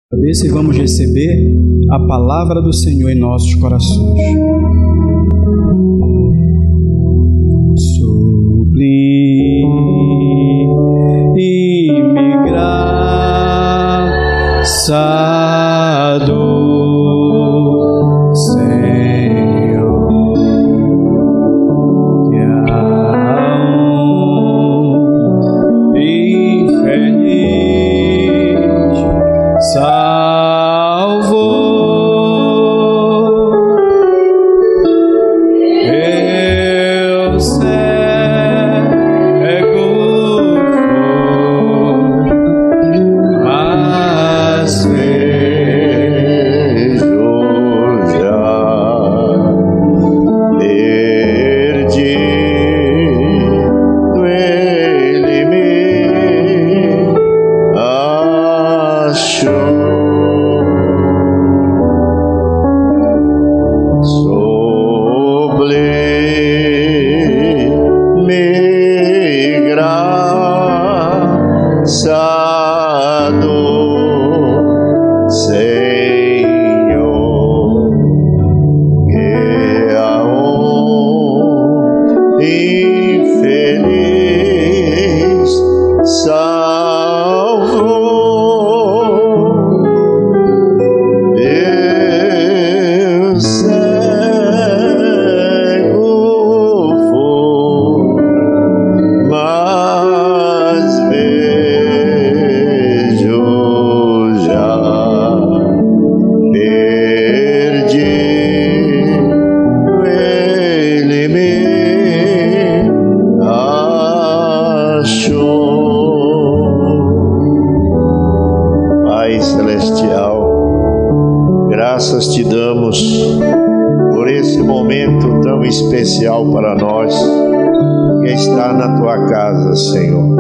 Ver se vamos receber a palavra do Senhor em nossos corações. Sublime graça do Senhor, que a um infeliz salvou. Eu cego fui, mas vejo já. Perdido ele me achou. Sublime graça do Senhor, que a um infeliz salvou. Eu cego fui, mas vejo já. Perdido ele me achou. Pai Celestial, graças te damos por esse momento tão especial para nós, que está na tua casa, Senhor.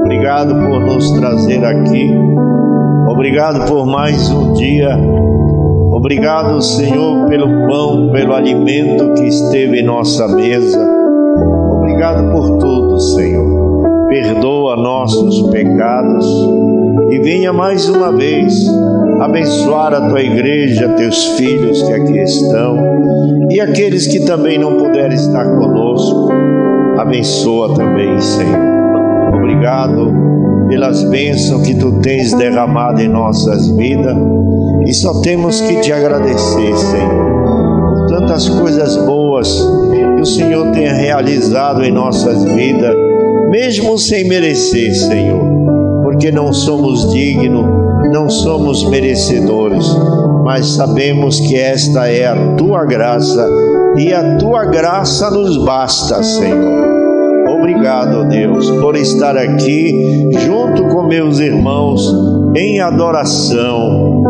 Obrigado por nos trazer aqui. Obrigado por mais um dia. Obrigado, Senhor, pelo pão, pelo alimento que esteve em nossa mesa. Obrigado por tudo, Senhor. Perdoa nossos pecados e venha mais uma vez abençoar a tua igreja, teus filhos que aqui estão e aqueles que também não puderem estar conosco. Abençoa também, Senhor. Obrigado pelas bênçãos que tu tens derramado em nossas vidas e só temos que te agradecer, Senhor, por tantas coisas boas que o Senhor tem realizado em nossas vidas, mesmo sem merecer, Senhor, porque não somos dignos, não somos merecedores, mas sabemos que esta é a tua graça e a tua graça nos basta, Senhor. Obrigado, Deus, por estar aqui junto com meus irmãos em adoração,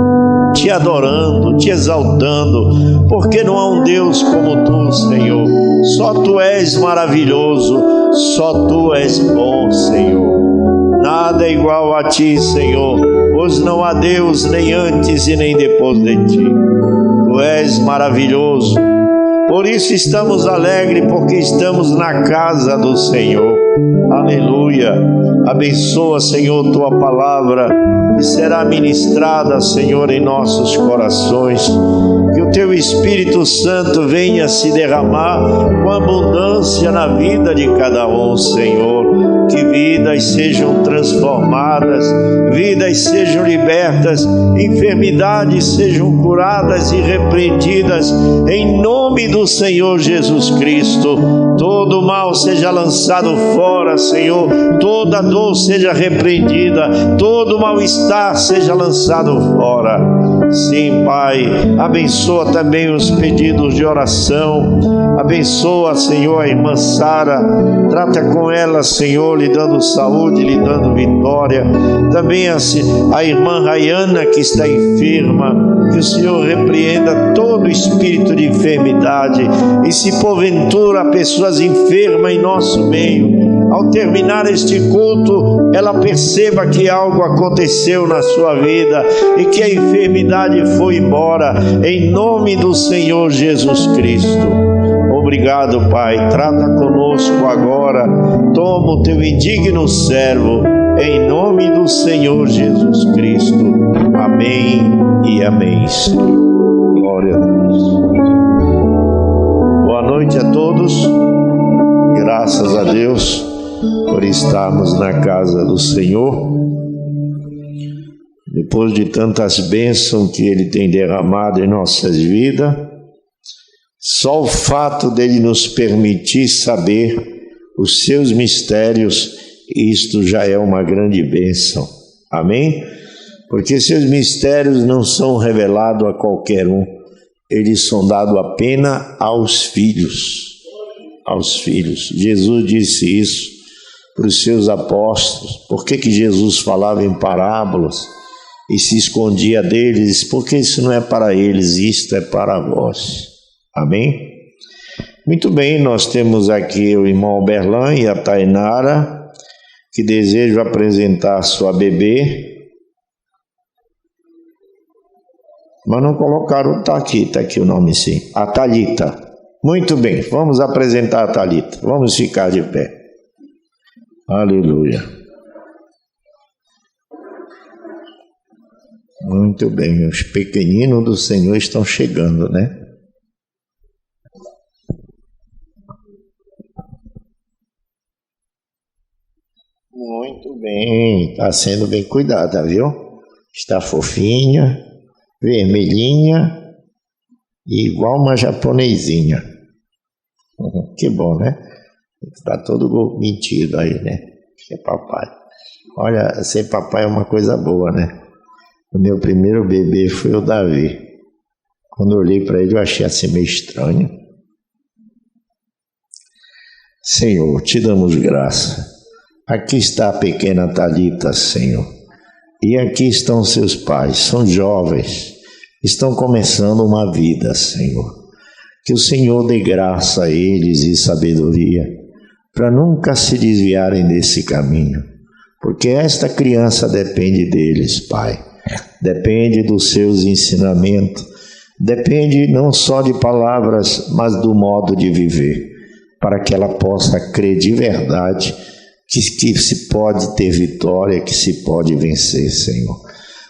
te adorando, te exaltando, porque não há um Deus como tu, Senhor. Só tu és maravilhoso, só tu és bom, Senhor. Nada é igual a ti, Senhor, pois não há Deus nem antes e nem depois de ti. Tu és maravilhoso. Por isso estamos alegres, porque estamos na casa do Senhor. Aleluia. Abençoa, Senhor, tua palavra, que será ministrada, Senhor, em nossos corações. Que o teu Espírito Santo venha se derramar com abundância na vida de cada um, Senhor. Que vidas sejam transformadas, vidas sejam libertas, enfermidades sejam curadas e repreendidas, em nome do Senhor Jesus Cristo. Todo mal seja lançado fora, Senhor, toda dor seja repreendida, todo mal-estar seja lançado fora. Sim, Pai, abençoa também os pedidos de oração, abençoa, Senhor, a irmã Sara, trata com ela, Senhor, lhe dando saúde, lhe dando vitória. Também a irmã Rayana, que está enferma, que o Senhor repreenda todo espírito de enfermidade. E se porventura há pessoas enfermas em nosso meio, ao terminar este culto, ela perceba que algo aconteceu na sua vida e que a enfermidade foi embora, em nome do Senhor Jesus Cristo. Obrigado, Pai. Trata conosco agora. Toma o teu indigno servo em nome do Senhor Jesus Cristo. Amém e amém, Senhor. Glória a Deus. Boa noite a todos. Graças a Deus por estarmos na casa do Senhor. Depois de tantas bênçãos que Ele tem derramado em nossas vidas, só o fato dele nos permitir saber os seus mistérios, isto já é uma grande bênção. Amém? Porque seus mistérios não são revelados a qualquer um, eles são dados apenas aos filhos. Aos filhos. Jesus disse isso para os seus apóstolos. Por que Jesus falava em parábolas e se escondia deles? Porque isso não é para eles, isto é para vós. Amém? Muito bem, nós temos aqui o irmão Berlan e a Tainara, que desejam apresentar sua bebê. Mas não colocaram, está aqui o nome sim, a Thalita. Muito bem, vamos apresentar a Thalita. Vamos ficar de pé. Aleluia. Muito bem, os pequeninos do Senhor estão chegando, né? Muito bem, está sendo bem cuidada, viu? Está fofinha, vermelhinha, igual uma japonesinha. Que bom, né? Está todo mentido aí, né? Que é papai. Olha, ser papai é uma coisa boa, né? O meu primeiro bebê foi o Davi. Quando eu olhei para ele, eu achei assim meio estranho. Senhor, te damos graça. Aqui está a pequena Thalita, Senhor. E aqui estão seus pais, são jovens, estão começando uma vida, Senhor. Que o Senhor dê graça a eles e sabedoria, para nunca se desviarem desse caminho. Porque esta criança depende deles, Pai. Depende dos seus ensinamentos. Depende não só de palavras, mas do modo de viver. Para que ela possa crer de verdade que se pode ter vitória, que se pode vencer, Senhor.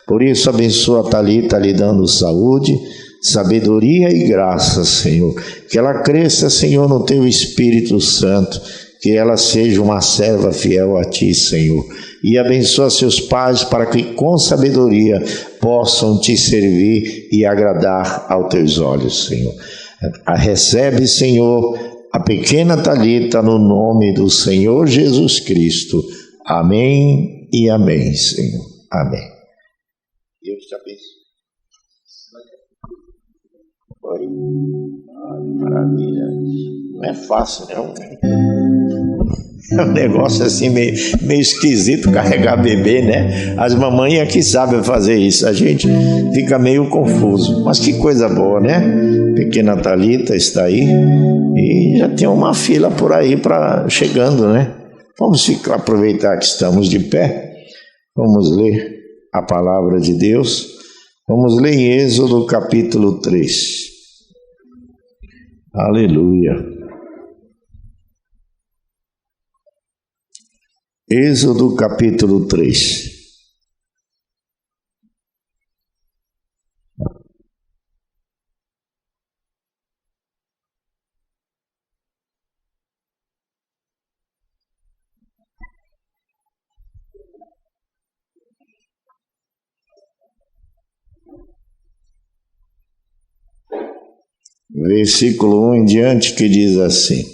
Por isso, abençoa a Thalita, lhe dando saúde, sabedoria e graça, Senhor. Que ela cresça, Senhor, no Teu Espírito Santo. Que ela seja uma serva fiel a Ti, Senhor. E abençoa seus pais para que com sabedoria possam Te servir e agradar aos Teus olhos, Senhor. Recebe, Senhor, a pequena Thalita no nome do Senhor Jesus Cristo. Amém e amém, Senhor. Amém. Deus te abençoe. Oi. Maravilha. Não é fácil, né? É um negócio assim meio esquisito carregar bebê, né? As mamães aqui sabem fazer isso. A gente fica meio confuso. Mas que coisa boa, né? Pequena Thalita está aí. E já tem uma fila por aí chegando, né? Vamos aproveitar que estamos de pé. Vamos ler a palavra de Deus. Vamos ler em Êxodo capítulo 3. Aleluia. Êxodo capítulo 3. Versículo 1 em diante, que diz assim: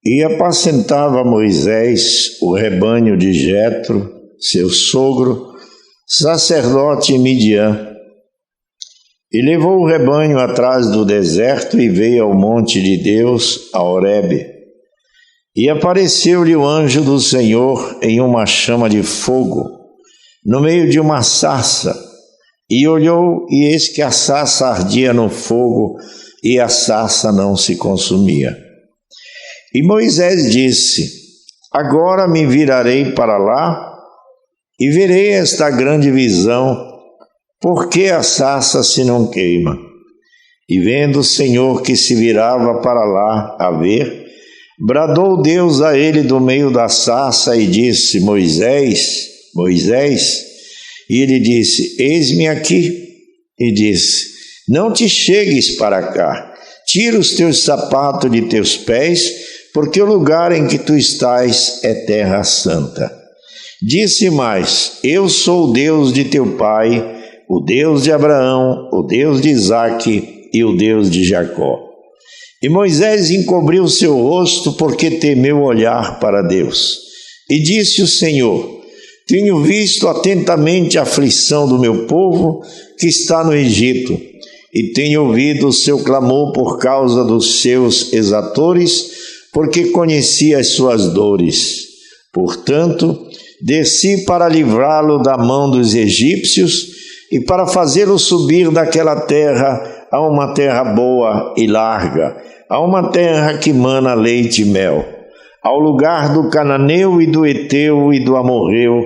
E apacentava Moisés o rebanho de Jetro, seu sogro, sacerdote em Midian. E levou o rebanho atrás do deserto e veio ao monte de Deus, a Horebe. E apareceu-lhe o anjo do Senhor em uma chama de fogo, no meio de uma sarça. E olhou, e eis que a sarça ardia no fogo, e a sarça não se consumia. E Moisés disse: Agora me virarei para lá, e verei esta grande visão, por que a sarça se não queima? E vendo o Senhor que se virava para lá a ver, Bradou Deus a ele do meio da sarça e disse: Moisés, Moisés. E ele disse: Eis-me aqui. E disse: Não te chegues para cá, tira os teus sapatos de teus pés, porque o lugar em que tu estás é terra santa. Disse mais: Eu sou o Deus de teu pai, o Deus de Abraão, o Deus de Isaque e o Deus de Jacó. E Moisés encobriu seu rosto porque temeu olhar para Deus. E disse o Senhor: Tenho visto atentamente a aflição do meu povo que está no Egito, e tenho ouvido o seu clamor por causa dos seus exatores, porque conheci as suas dores. Portanto, desci para livrá-lo da mão dos egípcios e para fazê-lo subir daquela terra a uma terra boa e larga, a uma terra que mana leite e mel, ao lugar do cananeu e do eteu e do amorreu,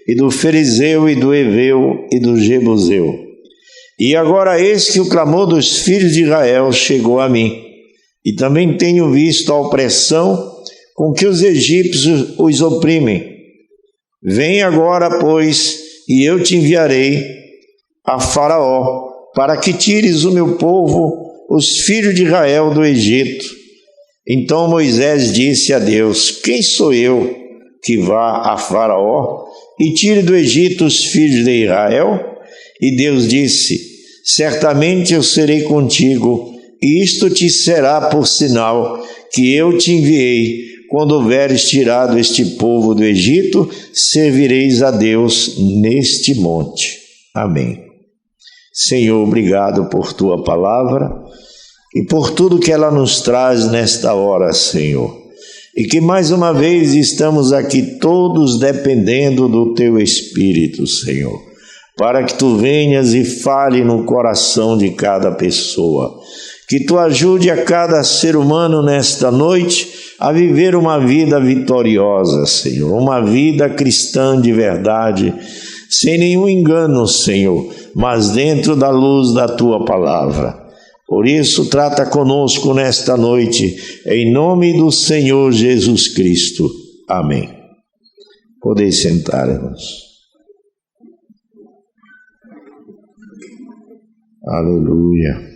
e do ferizeu e do heveu e do jebuseu. E agora eis que o clamor dos filhos de Israel chegou a mim, e também tenho visto a opressão com que os egípcios os oprimem. Vem agora, pois, e eu te enviarei a Faraó, para que tires o meu povo, os filhos de Israel, do Egito. Então Moisés disse a Deus: Quem sou eu que vá a Faraó e tire do Egito os filhos de Israel? E Deus disse: Certamente eu serei contigo, e isto te será por sinal que eu te enviei. Quando houveres tirado este povo do Egito, servireis a Deus neste monte. Amém. Senhor, obrigado por tua palavra e por tudo que ela nos traz nesta hora, Senhor. E que mais uma vez estamos aqui todos dependendo do teu Espírito, Senhor, para que tu venhas e fale no coração de cada pessoa. Que tu ajude a cada ser humano nesta noite a viver uma vida vitoriosa, Senhor, uma vida cristã de verdade, sem nenhum engano, Senhor, mas dentro da luz da tua palavra. Por isso, trata conosco nesta noite, em nome do Senhor Jesus Cristo. Amém. Podeis sentar, irmãos. Aleluia.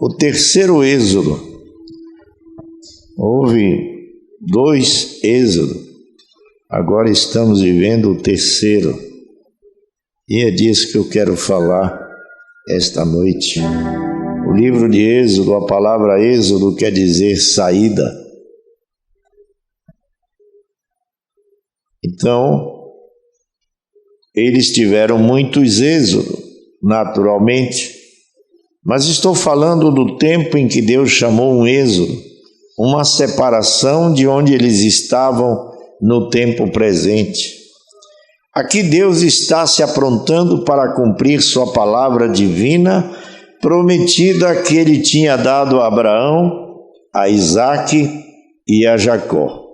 O terceiro êxodo. Houve 2 êxodos. Agora estamos vivendo o terceiro. E é disso que eu quero falar esta noite. O livro de Êxodo, a palavra êxodo quer dizer saída. Então, eles tiveram muitos êxodos, naturalmente. Mas estou falando do tempo em que Deus chamou um êxodo, uma separação de onde eles estavam no tempo presente. Aqui Deus está se aprontando para cumprir sua palavra divina, prometida que ele tinha dado a Abraão, a Isaque e a Jacó.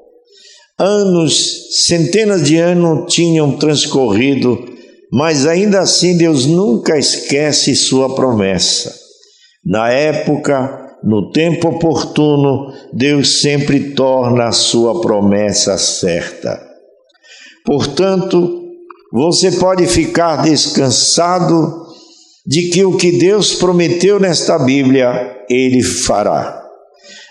Anos, centenas de anos tinham transcorrido, mas ainda assim Deus nunca esquece sua promessa. Na época, no tempo oportuno, Deus sempre torna a sua promessa certa. Portanto, você pode ficar descansado de que o que Deus prometeu nesta Bíblia, Ele fará.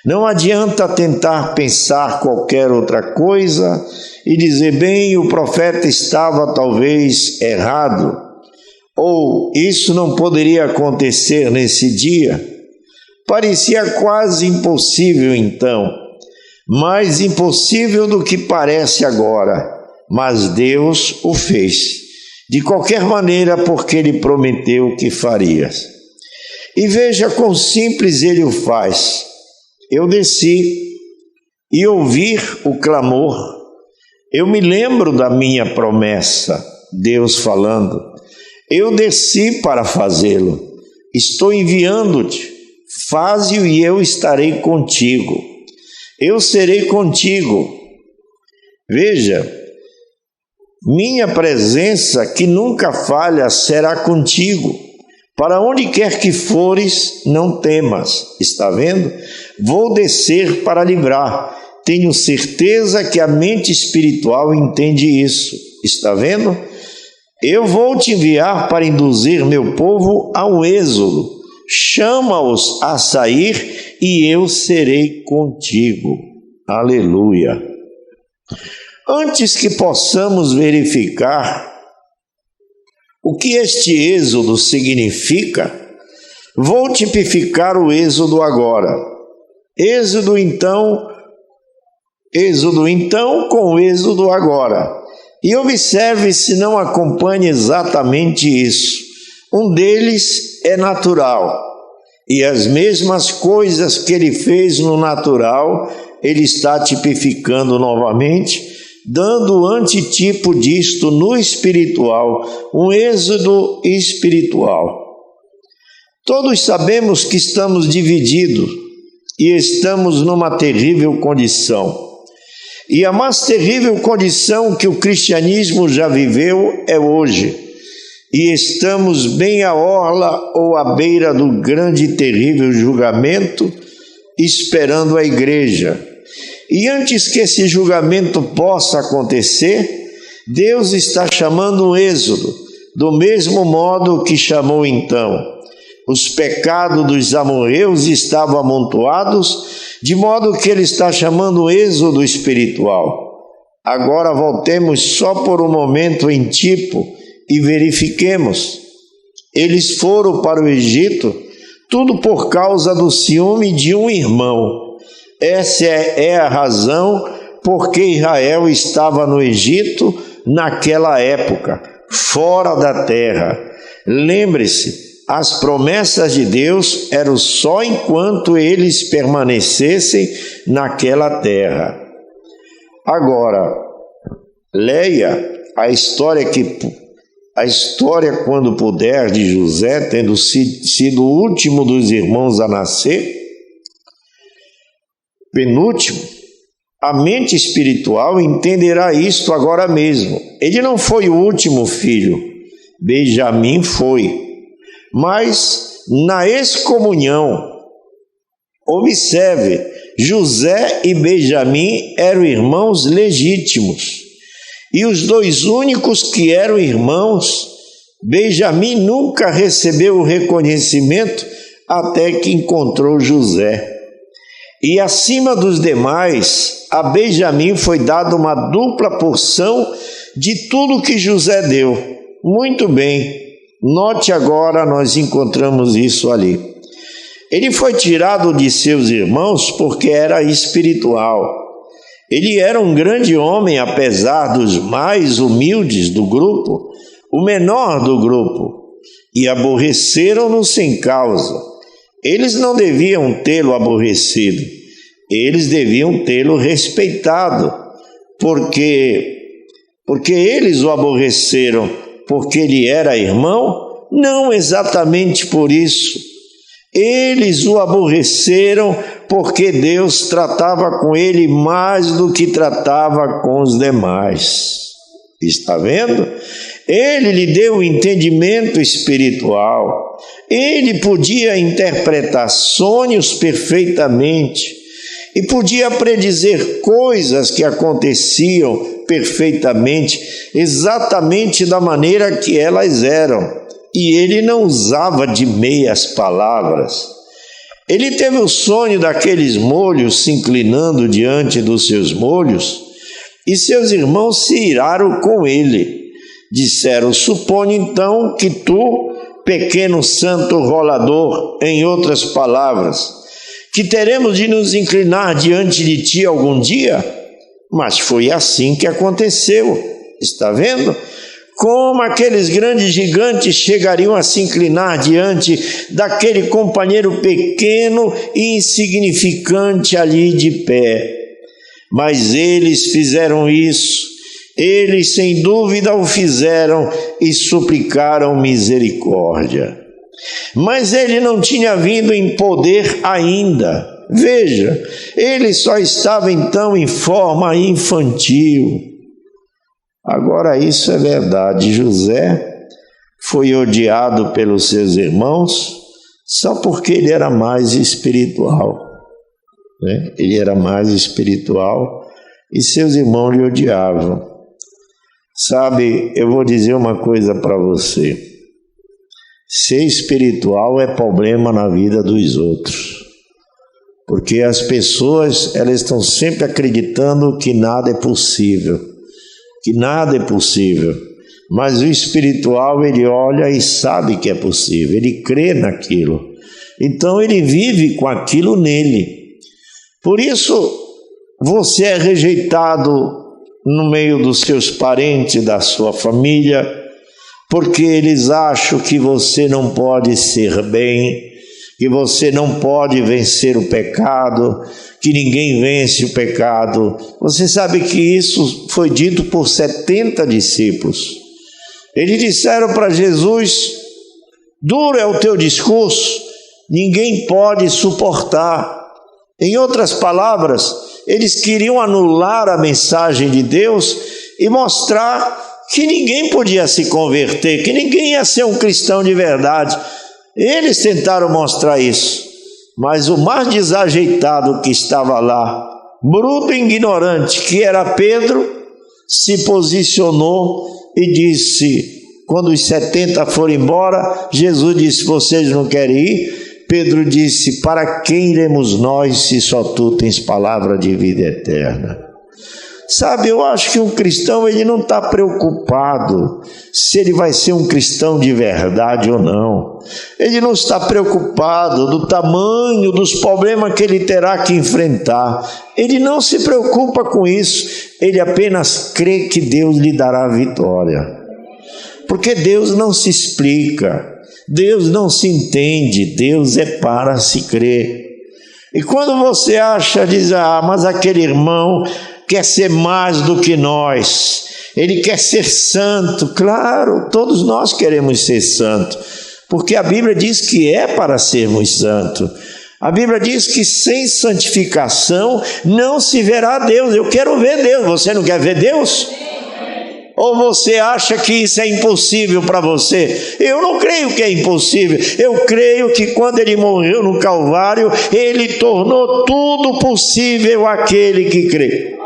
Não adianta tentar pensar qualquer outra coisa e dizer, bem, o profeta estava talvez errado, ou isso não poderia acontecer nesse dia. Parecia quase impossível então, mais impossível do que parece agora, mas Deus o fez, de qualquer maneira, porque Ele prometeu que faria. E veja quão simples Ele o faz. Eu desci e ouvi o clamor. Eu me lembro da minha promessa, Deus falando. Eu desci para fazê-lo. Estou enviando-te. Faze-o e eu estarei contigo. Eu serei contigo. Veja, Minha presença, que nunca falha, será contigo. Para onde quer que fores, não temas. Está vendo? Vou descer para livrar. Tenho certeza que a mente espiritual entende isso. Está vendo? Eu vou te enviar para induzir meu povo ao êxodo. Chama-os a sair e eu serei contigo. Aleluia. Antes que possamos verificar o que este êxodo significa, vou tipificar o êxodo agora. Êxodo então com o êxodo agora. E observe se não acompanha exatamente isso. Um deles é natural, e as mesmas coisas que ele fez no natural, ele está tipificando novamente, dando o antitipo disto no espiritual, um êxodo espiritual. Todos sabemos que estamos divididos e estamos numa terrível condição. E a mais terrível condição que o cristianismo já viveu é hoje. E estamos bem à orla ou à beira do grande e terrível julgamento, esperando a igreja. E antes que esse julgamento possa acontecer, Deus está chamando um êxodo, do mesmo modo que chamou então. Os pecados dos amorreus estavam amontoados, de modo que ele está chamando um êxodo espiritual. Agora voltemos só por um momento em tipo e verifiquemos. Eles foram para o Egito, tudo por causa do ciúme de um irmão. Essa é a razão por que Israel estava no Egito naquela época, fora da terra. Lembre-se, as promessas de Deus eram só enquanto eles permanecessem naquela terra. Agora, leia a história quando puder de José, tendo sido o último dos irmãos a nascer, penúltimo. A mente espiritual entenderá isto agora mesmo. Ele não foi o último filho, Benjamim foi. Mas na excomunhão, observe, José e Benjamim eram irmãos legítimos. E os dois únicos que eram irmãos, Benjamim nunca recebeu o reconhecimento até que encontrou José. E acima dos demais, a Benjamim foi dada uma dupla porção de tudo que José deu. Muito bem. Note agora, nós encontramos isso ali. Ele foi tirado de seus irmãos porque era espiritual. Ele era um grande homem, apesar dos mais humildes do grupo, o menor do grupo, e aborreceram-no sem causa. Eles não deviam tê-lo aborrecido, eles deviam tê-lo respeitado, porque eles o aborreceram porque ele era irmão? Não exatamente por isso. Eles o aborreceram porque Deus tratava com ele mais do que tratava com os demais. Está vendo? Ele lhe deu o entendimento espiritual. Ele podia interpretar sonhos perfeitamente e podia predizer coisas que aconteciam perfeitamente, exatamente da maneira que elas eram. E ele não usava de meias palavras. Ele teve o sonho daqueles molhos se inclinando diante dos seus molhos, e seus irmãos se iraram com ele. Disseram: suponho então que tu, pequeno santo rolador, em outras palavras, que teremos de nos inclinar diante de ti algum dia? Mas foi assim que aconteceu. Está vendo? Como aqueles grandes gigantes chegariam a se inclinar diante daquele companheiro pequeno e insignificante ali de pé. Mas eles fizeram isso. Eles sem dúvida o fizeram e suplicaram misericórdia. Mas ele não tinha vindo em poder ainda. Veja, ele só estava então em forma infantil. Agora, isso é verdade. José foi odiado pelos seus irmãos só porque ele era mais espiritual, né? Ele era mais espiritual e seus irmãos lhe odiavam. Sabe, eu vou dizer uma coisa para você. Ser espiritual é problema na vida dos outros. Porque as pessoas, elas estão sempre acreditando que nada é possível. Que nada é possível. Mas o espiritual, ele olha e sabe que é possível. Ele crê naquilo. Então, ele vive com aquilo nele. Por isso, você é rejeitado no meio dos seus parentes, da sua família, porque eles acham que você não pode ser bem, que você não pode vencer o pecado, que ninguém vence o pecado. Você sabe que isso foi dito por 70 discípulos. Eles disseram para Jesus: duro é o teu discurso, ninguém pode suportar. Em outras palavras, eles queriam anular a mensagem de Deus e mostrar que ninguém podia se converter, que ninguém ia ser um cristão de verdade. Eles tentaram mostrar isso, mas o mais desajeitado que estava lá, bruto e ignorante, que era Pedro, se posicionou e disse, quando os 70 foram embora, Jesus disse: vocês não querem ir? Pedro disse: para quem iremos nós se só tu tens palavra de vida eterna? Sabe, eu acho que um cristão, ele não está preocupado se ele vai ser um cristão de verdade ou não. Ele não está preocupado do tamanho dos problemas que ele terá que enfrentar. Ele não se preocupa com isso. Ele apenas crê que Deus lhe dará a vitória. Porque Deus não se explica. Deus não se entende. Deus é para se crer. E quando você acha, diz: ah, mas aquele irmão quer ser mais do que nós, ele quer ser santo. Claro, todos nós queremos ser santos, porque a Bíblia diz que é para sermos santos. A Bíblia diz que sem santificação não se verá Deus. Eu quero ver Deus. Você não quer ver Deus? Ou você acha que isso é impossível para você? Eu não creio que é impossível. Eu creio que quando ele morreu no Calvário, ele tornou tudo possível àquele que crê.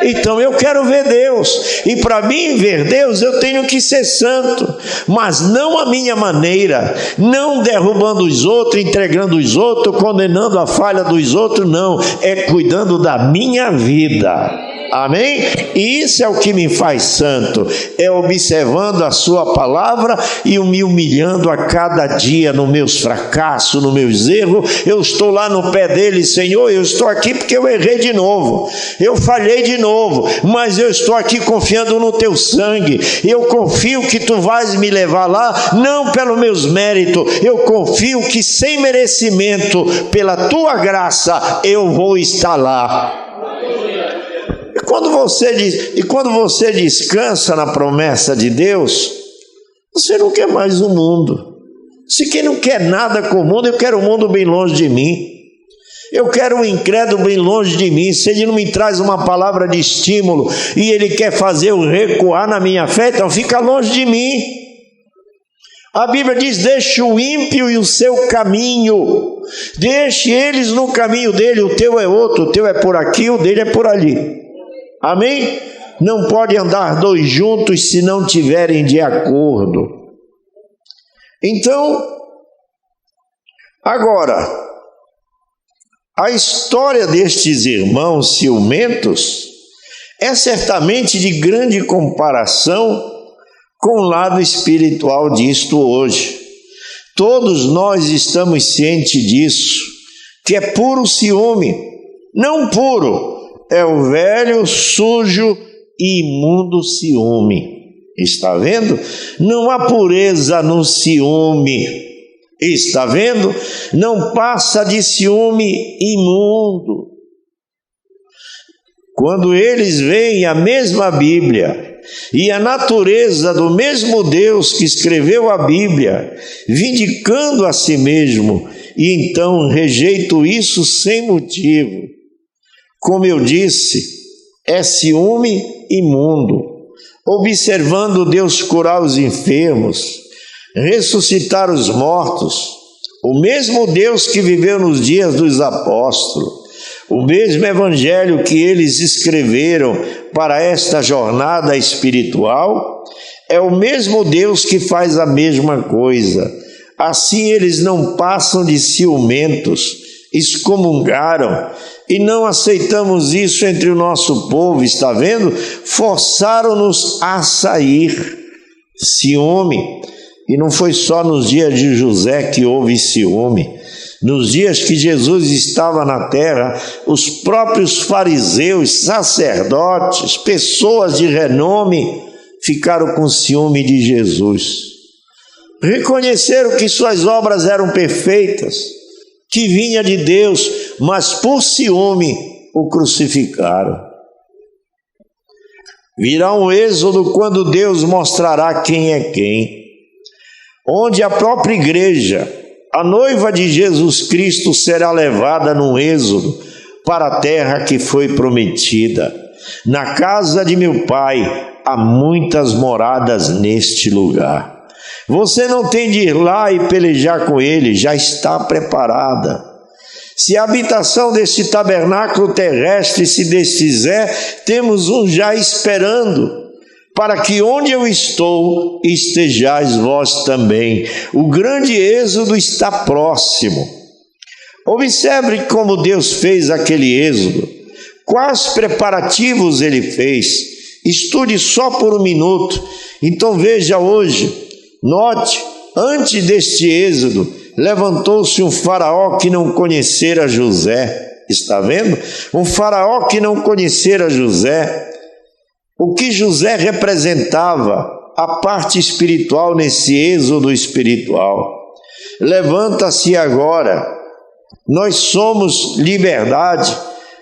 Então eu quero ver Deus, e para mim ver Deus eu tenho que ser santo, mas não a minha maneira, não derrubando os outros, entregando os outros, condenando a falha dos outros, não, é cuidando da minha vida. Amém? E isso é o que me faz santo, é observando a sua palavra e me humilhando a cada dia nos meus fracassos, nos meus erros. Eu estou lá no pé dele: Senhor, eu estou aqui porque eu errei de novo, eu falhei de novo, mas eu estou aqui confiando no teu sangue. Eu confio que tu vais me levar lá, não pelos meus méritos, eu confio que sem merecimento, pela tua graça, eu vou estar lá. Quando você descansa na promessa de Deus, você não quer mais o mundo. Se quem não quer nada com o mundo, eu quero o mundo bem longe de mim. Eu quero o incrédulo bem longe de mim. Se ele não me traz uma palavra de estímulo e ele quer fazer eu recuar na minha fé, então fica longe de mim. A Bíblia diz: deixe o ímpio e o seu caminho, deixe eles no caminho dele. O teu é outro, o teu é por aqui, o dele é por ali. Amém? Não pode andar dois juntos se não tiverem de acordo. Então, agora, a história destes irmãos ciumentos é certamente de grande comparação com o lado espiritual disto hoje. Todos nós estamos cientes disso, que é puro ciúme. Não puro, é o velho, sujo e imundo ciúme. Está vendo? Não há pureza no ciúme. Está vendo? Não passa de ciúme imundo. Quando eles veem a mesma Bíblia e a natureza do mesmo Deus que escreveu a Bíblia, vindicando a si mesmo, e então rejeitam isso sem motivo. Como eu disse, é ciúme imundo. observando Deus curar os enfermos, ressuscitar os mortos, o mesmo Deus que viveu nos dias dos apóstolos, o mesmo evangelho que eles escreveram para esta jornada espiritual, é o mesmo Deus que faz a mesma coisa. Assim eles não passam de ciumentos, excomungaram, e não aceitamos isso entre o nosso povo, está vendo? Forçaram-nos a sair. Ciúme. E não foi só nos dias de José que houve ciúme. Nos dias que Jesus estava na terra, os próprios fariseus, sacerdotes, pessoas de renome, ficaram com ciúme de Jesus. Reconheceram que suas obras eram perfeitas, que vinha de Deus, mas por ciúme o crucificaram. Virá um êxodo quando Deus mostrará quem é quem, onde a própria igreja, a noiva de Jesus Cristo, será levada num êxodo para a terra que foi prometida. Na casa de meu Pai há muitas moradas neste lugar. Você não tem de ir lá e pelejar com ele, já está preparada. Se a habitação deste tabernáculo terrestre se desfizer, temos um já esperando, para que onde eu estou, estejais vós também. O grande êxodo está próximo. Observe como Deus fez aquele êxodo, quais preparativos ele fez. Estude só por um minuto, então veja hoje. Note, antes deste êxodo, levantou-se um faraó que não conhecera José. Está vendo? Um faraó que não conhecera José. O que José representava, a parte espiritual nesse êxodo espiritual. Levanta-se agora. Nós somos liberdade.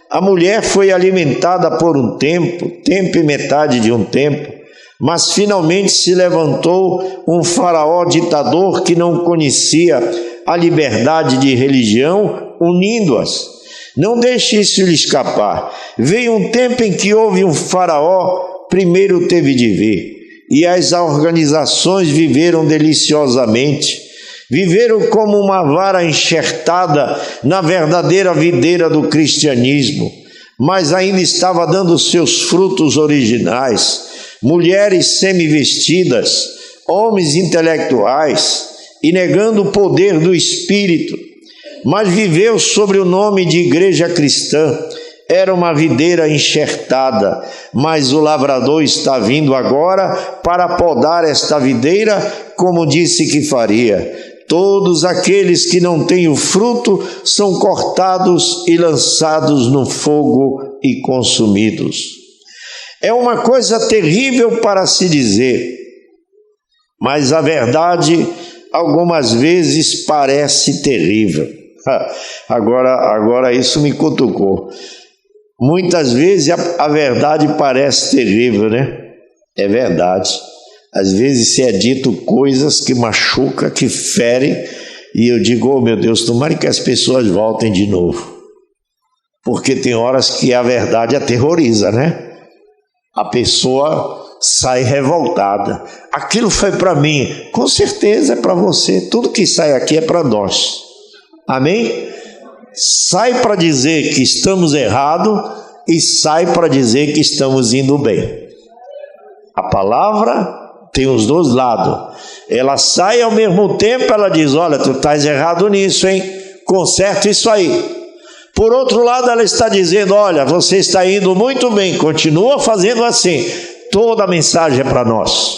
A mulher foi alimentada por um tempo e metade de um tempo. Mas finalmente se levantou um faraó ditador que não conhecia a liberdade de religião, unindo-as. Não deixe isso lhe escapar. Veio um tempo em que houve um faraó, primeiro teve de ver, e as organizações viveram deliciosamente. Viveram como uma vara enxertada na verdadeira videira do cristianismo, mas ainda estava dando seus frutos originais. Mulheres semi-vestidas, homens intelectuais, e negando o poder do Espírito, mas viveu sobre o nome de igreja cristã. Era uma videira enxertada, mas o lavrador está vindo agora para podar esta videira, como disse que faria. Todos aqueles que não têm o fruto são cortados e lançados no fogo e consumidos. É uma coisa terrível para se dizer, mas a verdade algumas vezes parece terrível. Agora isso me cutucou. Muitas vezes a verdade parece terrível, né? É verdade. Às vezes se é dito coisas que machucam, que ferem, e eu digo, oh meu Deus, tomara que as pessoas voltem de novo. Porque tem horas que a verdade aterroriza, né? A pessoa sai revoltada. Aquilo foi para mim. Com certeza é para você. Tudo que sai aqui é para nós. Amém? Sai para dizer que estamos errados e sai para dizer que estamos indo bem. A palavra tem os dois lados. Ela sai e ao mesmo tempo ela diz, olha, tu estás errado nisso, hein? Conserta isso aí. Por outro lado, ela está dizendo, olha, você está indo muito bem, continua fazendo assim. Toda a mensagem é para nós.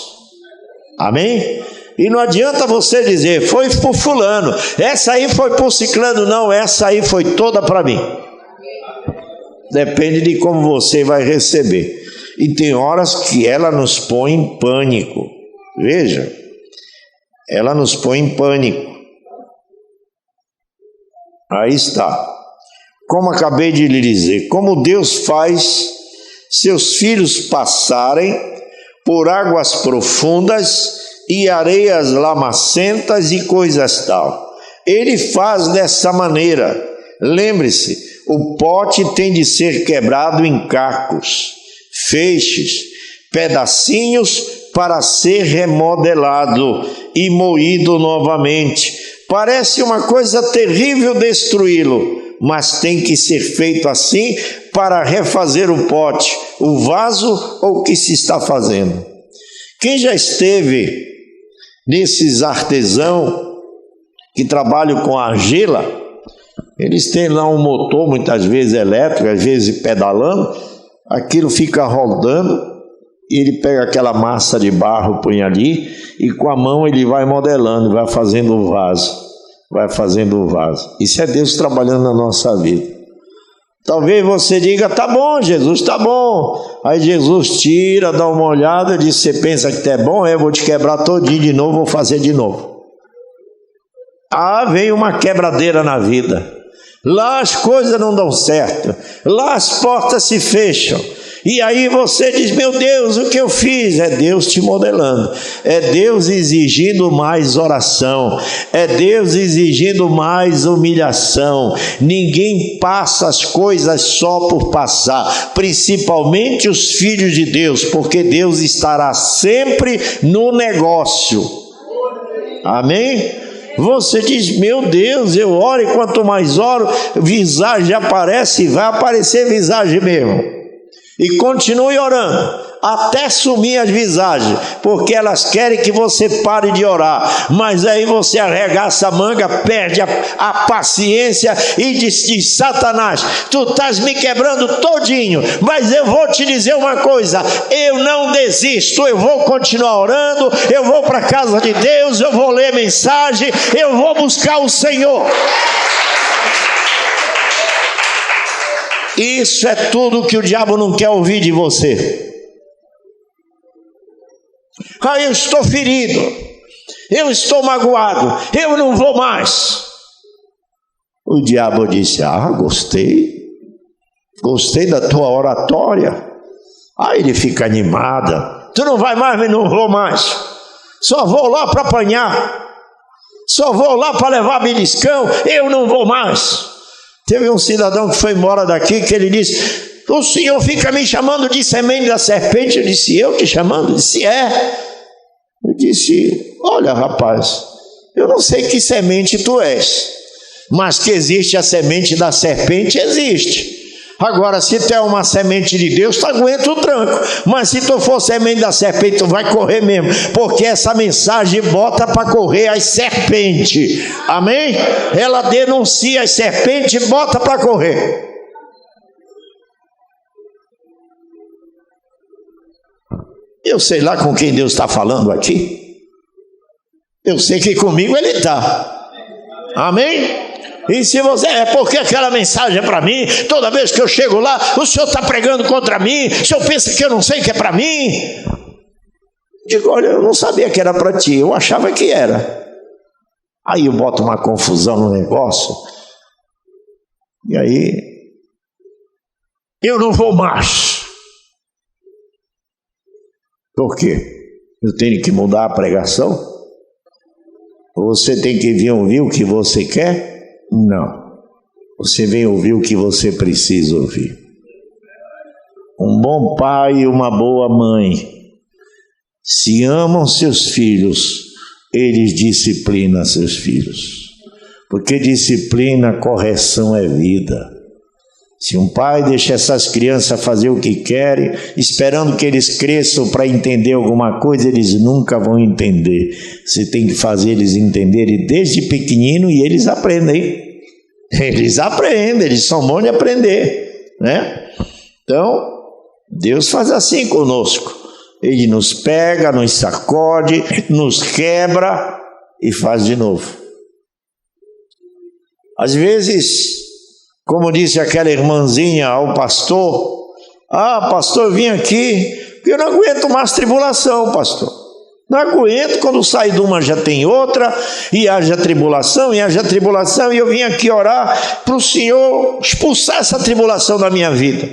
Amém? E não adianta você dizer, foi por fulano, essa aí foi por ciclano, não, essa aí foi toda para mim. Depende de como você vai receber. E tem horas que ela nos põe em pânico. Veja, ela nos põe em pânico. Aí está. Como acabei de lhe dizer, como Deus faz seus filhos passarem por águas profundas e areias lamacentas e coisas tal. Ele faz dessa maneira. Lembre-se, o pote tem de ser quebrado em cacos, feixes, pedacinhos para ser remodelado e moído novamente. Parece uma coisa terrível destruí-lo, mas tem que ser feito assim para refazer o pote, o vaso ou o que se está fazendo. Quem já esteve nesses artesãos que trabalham com argila, eles têm lá um motor, muitas vezes elétrico, às vezes pedalando, aquilo fica rodando, e ele pega aquela massa de barro, põe ali, e com a mão ele vai modelando, vai fazendo o vaso. Vai fazendo o vaso. Isso é Deus trabalhando na nossa vida. Talvez você diga, tá bom, Jesus, tá bom. Aí Jesus tira, dá uma olhada, diz, você pensa que é bom? Eu vou te quebrar todinho de novo, vou fazer de novo. Ah, vem uma quebradeira na vida. Lá as coisas não dão certo. Lá as portas se fecham. E aí você diz, meu Deus, o que eu fiz? É Deus te modelando, é Deus exigindo mais oração, é Deus exigindo mais humilhação. Ninguém passa as coisas só por passar, principalmente os filhos de Deus, porque Deus estará sempre no negócio. Amém? Você diz, meu Deus, eu oro e quanto mais oro, visagem aparece, vai aparecer visagem mesmo. E continue orando, até sumir as visagens, porque elas querem que você pare de orar, mas aí você arregaça a manga, perde a paciência e diz, Satanás, tu estás me quebrando todinho, mas eu vou te dizer uma coisa, eu não desisto, eu vou continuar orando, eu vou para a casa de Deus, eu vou ler mensagem, eu vou buscar o Senhor. Isso é tudo que o diabo não quer ouvir de você. Ah, eu estou ferido, eu estou magoado, eu não vou mais. O diabo disse, gostei da tua oratória. Aí ele fica animado, tu não vai mais, mas não vou mais, só vou lá para apanhar, só vou lá para levar beliscão, eu não vou mais. Teve um cidadão que foi embora daqui, que ele disse, o senhor fica me chamando de semente da serpente. Eu disse, eu te chamando? Ele disse, é. Eu disse, olha rapaz, eu não sei que semente tu és, mas que existe a semente da serpente, existe. Agora, se tu é uma semente de Deus, tu aguenta o tranco, mas se tu for semente da serpente, tu vai correr mesmo, porque essa mensagem bota para correr as serpentes, amém? Ela denuncia as serpentes e bota para correr. Eu sei lá com quem Deus está falando aqui, eu sei que comigo Ele está, amém? E se você, é porque aquela mensagem é para mim, toda vez que eu chego lá, o senhor está pregando contra mim, o senhor pensa que eu não sei que é para mim? Digo, olha, eu não sabia que era para ti, eu achava que era. Aí eu boto uma confusão no negócio, e aí, eu não vou mais. Por quê? Eu tenho que mudar a pregação? Ou você tem que vir ouvir o que você quer? Não, você vem ouvir o que você precisa ouvir. Um bom pai e uma boa mãe, se amam seus filhos, eles disciplinam seus filhos, porque disciplina, correção é vida. Se um pai deixa essas crianças fazer o que querem, esperando que eles cresçam para entender alguma coisa, eles nunca vão entender. Você tem que fazer eles entenderem desde pequenino e eles aprendem. Eles aprendem, eles são bons de aprender, né? Então, Deus faz assim conosco. Ele nos pega, nos sacode, nos quebra e faz de novo. Às vezes, como disse aquela irmãzinha ao pastor, pastor, eu vim aqui porque eu não aguento mais tribulação, pastor. Não aguento, quando sai de uma já tem outra, e haja tribulação, e eu vim aqui orar para o Senhor expulsar essa tribulação da minha vida.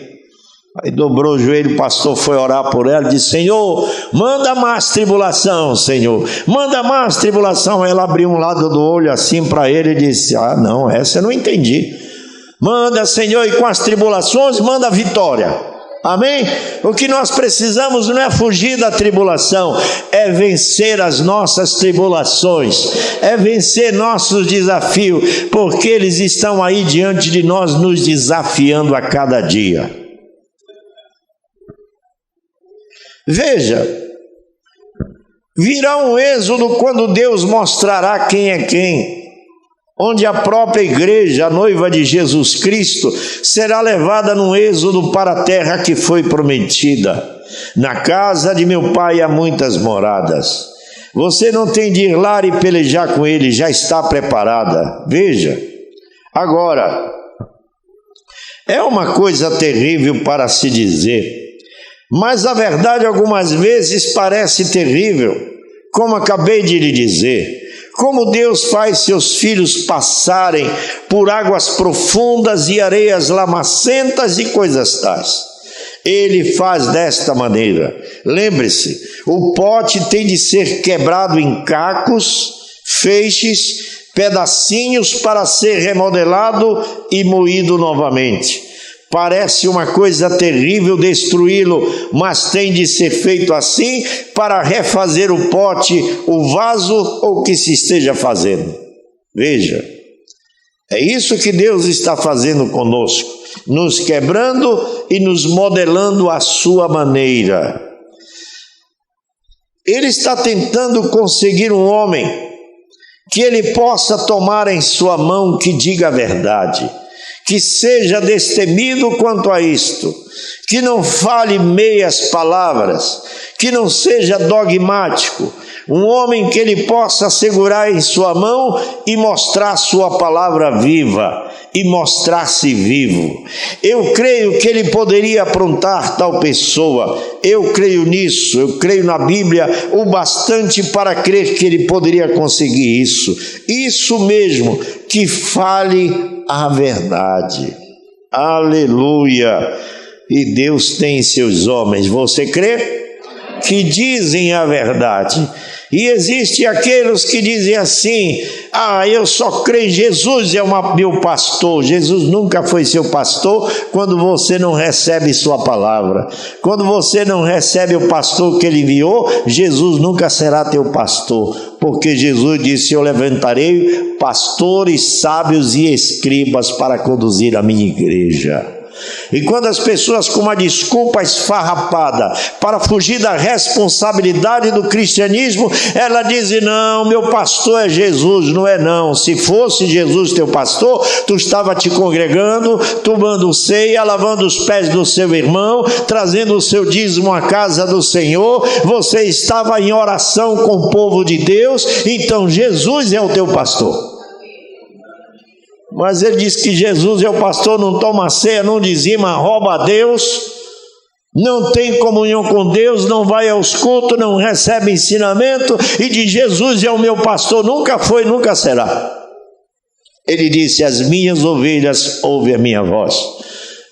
Aí dobrou o joelho, o pastor foi orar por ela, disse, Senhor, manda mais tribulação, Senhor, manda mais tribulação. Ela abriu um lado do olho assim para ele e disse, não, essa eu não entendi. Manda, Senhor, e com as tribulações, manda a vitória. Amém? O que nós precisamos não é fugir da tribulação, é vencer as nossas tribulações, é vencer nossos desafios, porque eles estão aí diante de nós, nos desafiando a cada dia. Veja, virá um êxodo quando Deus mostrará quem é quem, onde a própria igreja, a noiva de Jesus Cristo, será levada num êxodo para a terra que foi prometida. Na casa de meu pai há muitas moradas. Você não tem de ir lá e pelejar com ele, já está preparada. Veja, agora, é uma coisa terrível para se dizer, mas a verdade algumas vezes parece terrível, como acabei de lhe dizer. Como Deus faz seus filhos passarem por águas profundas e areias lamacentas e coisas tais. Ele faz desta maneira. Lembre-se, o pote tem de ser quebrado em cacos, feixes, pedacinhos para ser remodelado e moído novamente. Parece uma coisa terrível destruí-lo, mas tem de ser feito assim para refazer o pote, o vaso ou o que se esteja fazendo. Veja, é isso que Deus está fazendo conosco, nos quebrando e nos modelando à sua maneira. Ele está tentando conseguir um homem que ele possa tomar em sua mão, que diga a verdade, que seja destemido quanto a isto, que não fale meias palavras, que não seja dogmático, um homem que ele possa segurar em sua mão e mostrar sua palavra viva, e mostrar-se vivo. Eu creio que ele poderia aprontar tal pessoa, eu creio nisso, eu creio na Bíblia o bastante para crer que ele poderia conseguir isso mesmo, que fale a verdade. Aleluia! E Deus tem seus homens, você crê? Que dizem a verdade. E existem aqueles que dizem assim: eu só creio em Jesus, é meu pastor. Jesus nunca foi seu pastor quando você não recebe sua palavra. Quando você não recebe o pastor que ele enviou, Jesus nunca será teu pastor. Porque Jesus disse: eu levantarei pastores, sábios e escribas para conduzir a minha igreja. E quando as pessoas com uma desculpa esfarrapada para fugir da responsabilidade do cristianismo, ela diz: não, meu pastor é Jesus. Não é não. Se fosse Jesus teu pastor, tu estava te congregando, tomando ceia, lavando os pés do seu irmão, trazendo o seu dízimo à casa do Senhor, você estava em oração com o povo de Deus, então Jesus é o teu pastor. Mas ele diz que Jesus é o pastor, não toma ceia, não dizima, rouba a Deus, não tem comunhão com Deus, não vai aos cultos, não recebe ensinamento, e diz: Jesus é o meu pastor, nunca foi, nunca será. Ele disse: as minhas ovelhas ouvem a minha voz.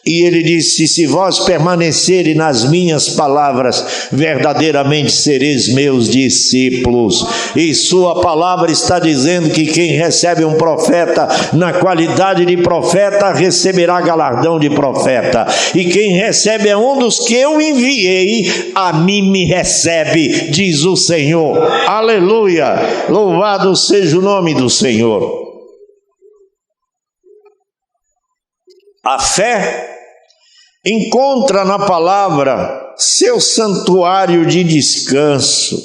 E ele disse: se vós permanecerem nas minhas palavras, verdadeiramente sereis meus discípulos. E sua palavra está dizendo que quem recebe um profeta na qualidade de profeta, receberá galardão de profeta. E quem recebe é um dos que eu enviei, a mim me recebe, diz o Senhor. Aleluia! Louvado seja o nome do Senhor. A fé encontra na palavra seu santuário de descanso.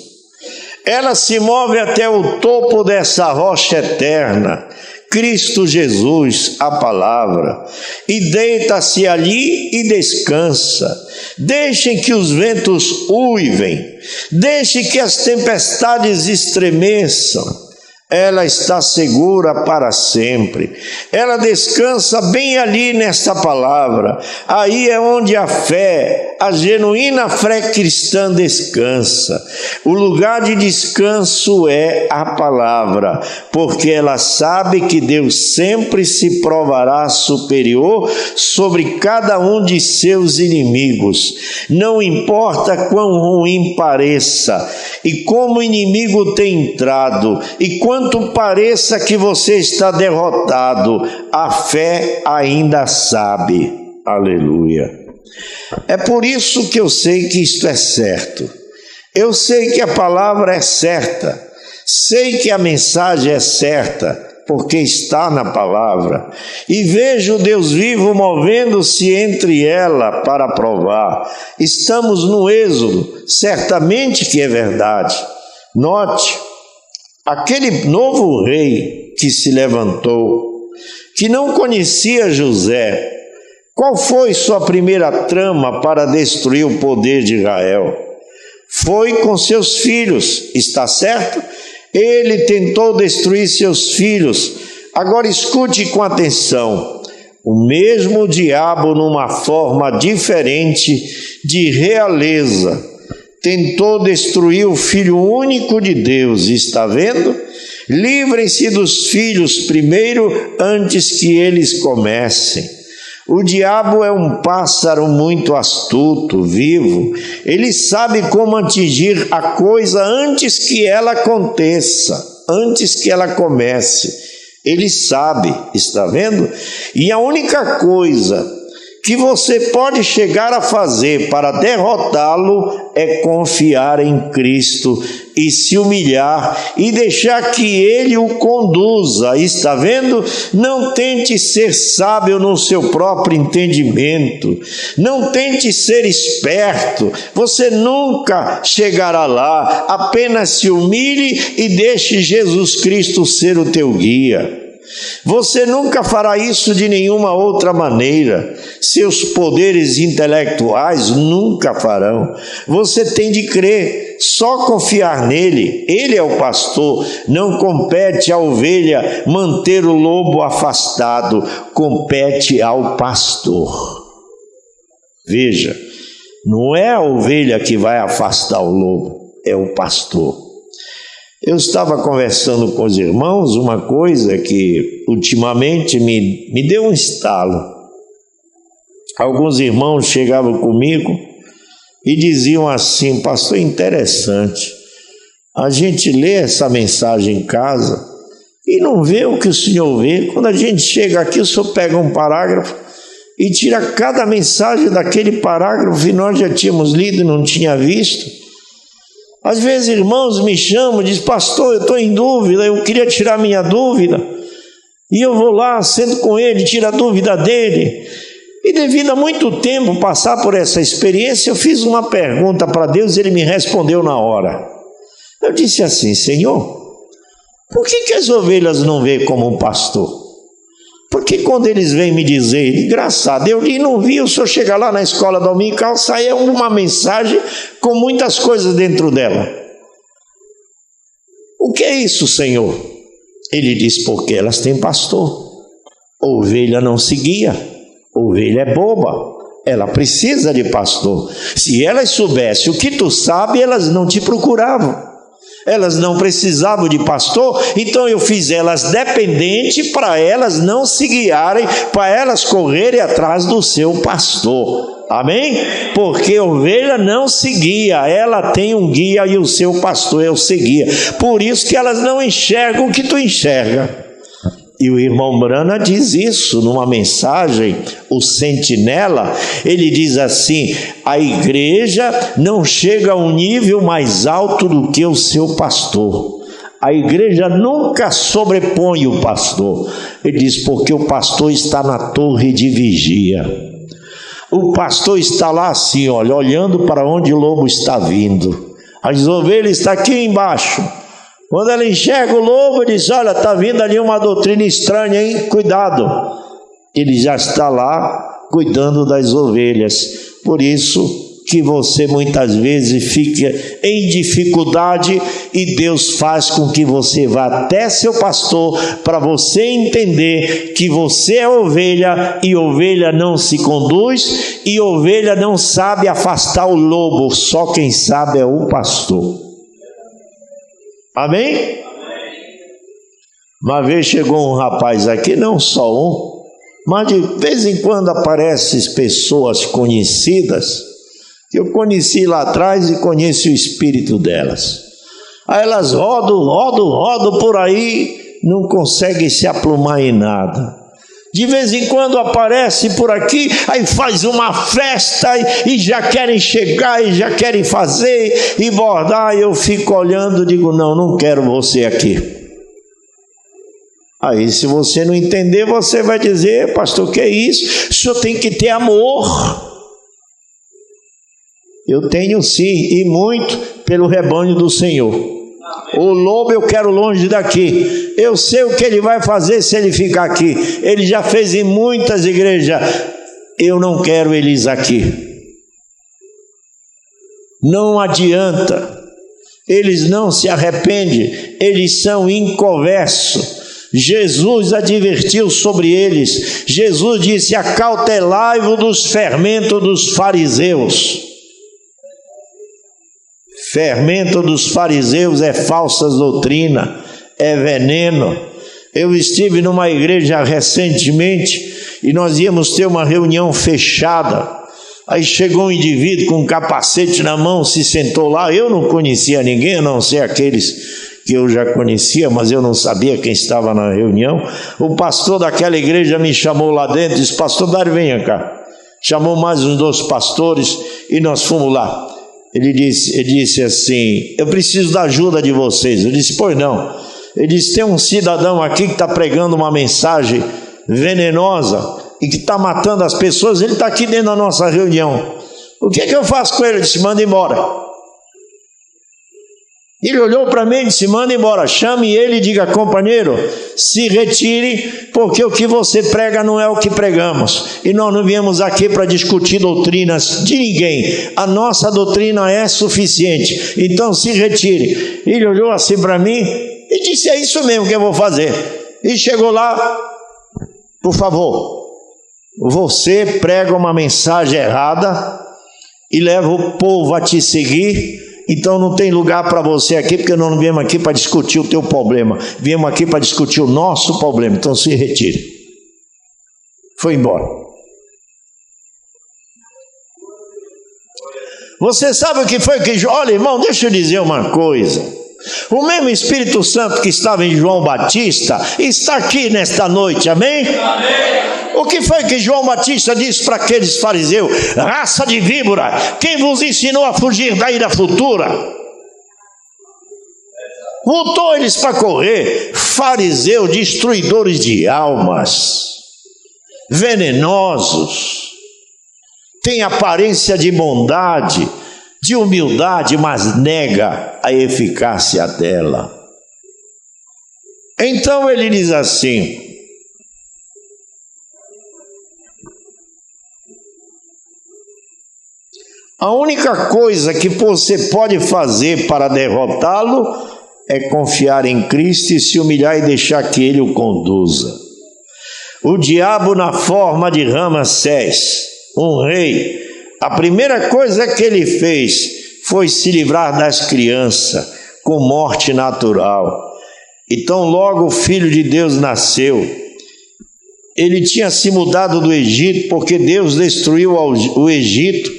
Ela se move até o topo dessa rocha eterna, Cristo Jesus, a palavra, e deita-se ali e descansa. Deixem que os ventos uivem, deixem que as tempestades estremeçam. Ela está segura para sempre. Ela descansa bem ali nesta palavra. Aí é onde a fé, a genuína fé cristã descansa. O lugar de descanso é a palavra, porque ela sabe que Deus sempre se provará superior sobre cada um de seus inimigos. Não importa quão ruim pareça, e como o inimigo tem entrado, e quanto pareça que você está derrotado, a fé ainda sabe. Aleluia. É por isso que eu sei que isto é certo. Eu sei que a palavra é certa. Sei que a mensagem é certa, porque está na palavra. E vejo Deus vivo movendo-se entre ela para provar. Estamos no Êxodo, certamente que é verdade. Note, aquele novo rei que se levantou, que não conhecia José, qual foi sua primeira trama para destruir o poder de Israel? Foi com seus filhos, está certo? Ele tentou destruir seus filhos. Agora escute com atenção. O mesmo diabo, numa forma diferente de realeza, tentou destruir o Filho único de Deus. Está vendo? Livrem-se dos filhos primeiro, antes que eles comecem. O diabo é um pássaro muito astuto, vivo. Ele sabe como atingir a coisa antes que ela aconteça, antes que ela comece. Ele sabe, está vendo? E a única coisa que você pode chegar a fazer para derrotá-lo é confiar em Cristo e se humilhar e deixar que Ele o conduza. Está vendo? Não tente ser sábio no seu próprio entendimento. Não tente ser esperto. Você nunca chegará lá. Apenas se humilhe e deixe Jesus Cristo ser o teu guia. Você nunca fará isso de nenhuma outra maneira. Seus poderes intelectuais nunca farão. Você tem de crer, só confiar nele. Ele é o pastor. Não compete à ovelha manter o lobo afastado, compete ao pastor. Veja, não é a ovelha que vai afastar o lobo, é o pastor. Eu estava conversando com os irmãos uma coisa que ultimamente me deu um estalo. Alguns irmãos chegavam comigo e diziam assim: pastor, interessante, a gente lê essa mensagem em casa e não vê o que o senhor vê. Quando a gente chega aqui, o senhor pega um parágrafo e tira cada mensagem daquele parágrafo e nós já tínhamos lido e não tinha visto. Às vezes irmãos me chamam e dizem: pastor, eu estou em dúvida, eu queria tirar minha dúvida. E eu vou lá, sento com ele, tiro a dúvida dele. E devido a muito tempo passar por essa experiência, eu fiz uma pergunta para Deus e Ele me respondeu na hora. Eu disse assim: Senhor, por que as ovelhas não veem como um pastor? Porque quando eles vêm me dizer, engraçado, eu li e não vi, o senhor chega lá na escola dominical, sai uma mensagem com muitas coisas dentro dela. O que é isso, Senhor? Ele diz: porque elas têm pastor. Ovelha não se guia, ovelha é boba, ela precisa de pastor. Se elas soubessem o que tu sabe, elas não te procuravam. Elas não precisavam de pastor, então eu fiz elas dependentes para elas não se guiarem, para elas correrem atrás do seu pastor. Amém? Porque ovelha não se guia, ela tem um guia e o seu pastor é o seu guia. Por isso que elas não enxergam o que tu enxerga. E o irmão Brana diz isso numa mensagem, o Sentinela. Ele diz assim: a igreja não chega a um nível mais alto do que o seu pastor. A igreja nunca sobrepõe o pastor. Ele diz: porque o pastor está na torre de vigia. O pastor está lá assim, olha, olhando para onde o lobo está vindo. As ovelhas estão aqui embaixo. Quando ela enxerga o lobo, ele diz: olha, está vindo ali uma doutrina estranha, hein? Cuidado. Ele já está lá cuidando das ovelhas. Por isso que você muitas vezes fica em dificuldade e Deus faz com que você vá até seu pastor para você entender que você é ovelha e ovelha não se conduz e ovelha não sabe afastar o lobo, só quem sabe é o pastor. Amém? Uma vez chegou um rapaz aqui, não só um, mas de vez em quando aparecem pessoas conhecidas, que eu conheci lá atrás e conheço o espírito delas. Aí elas rodam por aí, não conseguem se aplumar em nada. De vez em quando aparece por aqui, aí faz uma festa e já querem chegar e já querem fazer e bordar. Eu fico olhando e digo, não quero você aqui. Aí se você não entender, você vai dizer, pastor, que é isso? O senhor tem que ter amor. Eu tenho sim, e muito, pelo rebanho do Senhor. O lobo eu quero longe daqui. Eu sei o que ele vai fazer se ele ficar aqui. Ele já fez em muitas igrejas. Eu não quero eles aqui. Não adianta. Eles não se arrependem. Eles são inconversos. Jesus advertiu sobre eles. Jesus disse, acautelai-vos dos fermentos dos fariseus. Fermento dos fariseus é falsa doutrina, é veneno. Eu estive numa igreja recentemente e nós íamos ter uma reunião fechada. Aí chegou um indivíduo com um capacete na mão, se sentou lá. Eu não conhecia ninguém, a não ser aqueles que eu já conhecia, mas eu não sabia quem estava na reunião. O pastor daquela igreja me chamou lá dentro e disse, pastor Dário, venha cá. Chamou mais uns 2 pastores e nós fomos lá. Ele disse assim, eu preciso da ajuda de vocês. Eu disse, pois não. Ele disse, tem um cidadão aqui que está pregando uma mensagem venenosa e que está matando as pessoas, ele está aqui dentro da nossa reunião. O que eu faço com ele? Ele disse, manda embora. Ele olhou para mim e disse, manda embora, chame ele e diga, companheiro, se retire, porque o que você prega não é o que pregamos, e nós não viemos aqui para discutir doutrinas de ninguém, a nossa doutrina é suficiente, então se retire. Ele olhou assim para mim e disse, é isso mesmo que eu vou fazer, e chegou lá, por favor, você prega uma mensagem errada e leva o povo a te seguir. Então não tem lugar para você aqui, porque nós não viemos aqui para discutir o teu problema, viemos aqui para discutir o nosso problema, então se retire. Foi embora. Você sabe o que foi que... Olha, irmão, deixa eu dizer uma coisa. O mesmo Espírito Santo que estava em João Batista está aqui nesta noite, amém? Amém. O que foi que João Batista disse para aqueles fariseus? Raça de víbora, quem vos ensinou a fugir da ira futura? Botou eles para correr. Fariseus, destruidores de almas, venenosos, tem aparência de bondade, de humildade, mas nega a eficácia dela. Então ele diz assim, a única coisa que você pode fazer para derrotá-lo é confiar em Cristo e se humilhar e deixar que Ele o conduza. O diabo na forma de Ramsés, um rei, a primeira coisa que ele fez foi se livrar das crianças com morte natural. Então logo o Filho de Deus nasceu. Ele tinha se mudado do Egito porque Deus destruiu o Egito,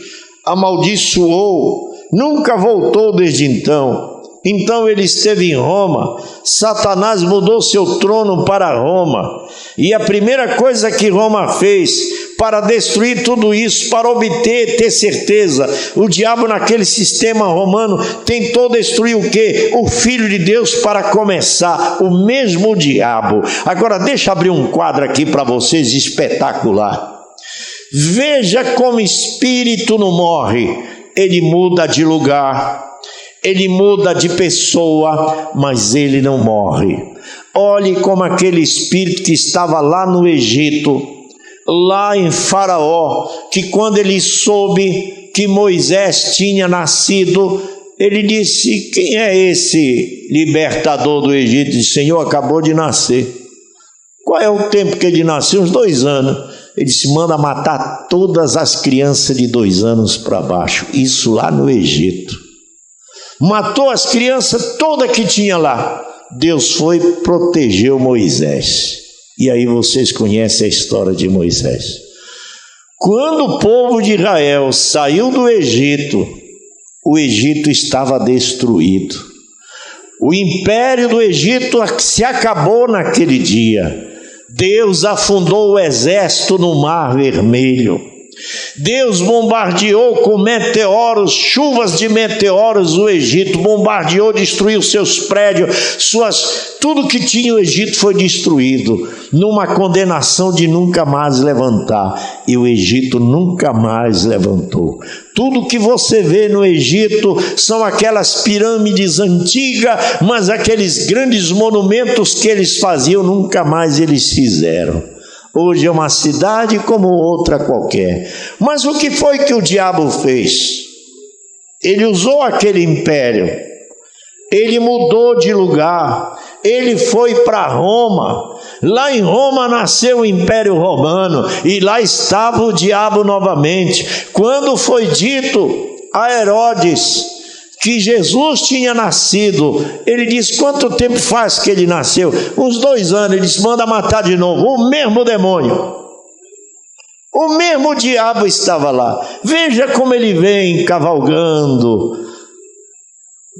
amaldiçoou, nunca voltou desde então. Então ele esteve em Roma, Satanás mudou seu trono para Roma, e a primeira coisa que Roma fez para destruir tudo isso, para obter, ter certeza, o diabo naquele sistema romano tentou destruir o quê? O Filho de Deus para começar, o mesmo diabo. Agora deixa eu abrir um quadro aqui para vocês, espetacular. Veja como espírito não morre, ele muda de lugar, ele muda de pessoa, mas ele não morre. Olhe como aquele espírito que estava lá no Egito, lá em Faraó, que quando ele soube que Moisés tinha nascido, ele disse, quem é esse libertador do Egito? Ele disse, Senhor, acabou de nascer. Qual é o tempo que ele nasceu? Uns 2 anos. Ele disse, manda matar todas as crianças de 2 anos para baixo. Isso lá no Egito. Matou as crianças todas que tinha lá. Deus foi e protegeu Moisés. E aí vocês conhecem a história de Moisés. Quando o povo de Israel saiu do Egito, o Egito estava destruído. O império do Egito se acabou naquele dia. Deus afundou o exército no Mar Vermelho. Deus bombardeou com meteoros, chuvas de meteoros o Egito, bombardeou, destruiu seus prédios, tudo que tinha o Egito foi destruído, numa condenação de nunca mais levantar, e o Egito nunca mais levantou. Tudo que você vê no Egito são aquelas pirâmides antigas, mas aqueles grandes monumentos que eles faziam, nunca mais eles fizeram. Hoje é uma cidade como outra qualquer. Mas o que foi que o diabo fez? Ele usou aquele império, ele mudou de lugar, ele foi para Roma. Lá em Roma nasceu o Império Romano, e lá estava o diabo novamente. Quando foi dito a Herodes que Jesus tinha nascido, ele disse: quanto tempo faz que ele nasceu? Uns 2 anos. Ele disse: manda matar de novo. O mesmo demônio, o mesmo diabo estava lá. Veja como ele vem cavalgando.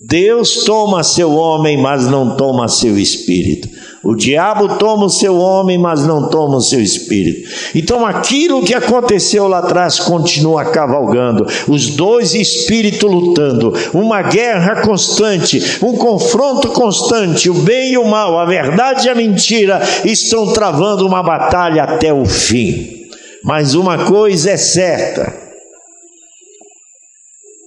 Deus toma seu homem, mas não toma seu espírito. O diabo toma o seu homem, mas não toma o seu espírito. Então aquilo que aconteceu lá atrás continua cavalgando. Os dois espíritos lutando, uma guerra constante, um confronto constante. O bem e o mal, a verdade e a mentira estão travando uma batalha até o fim. Mas uma coisa é certa,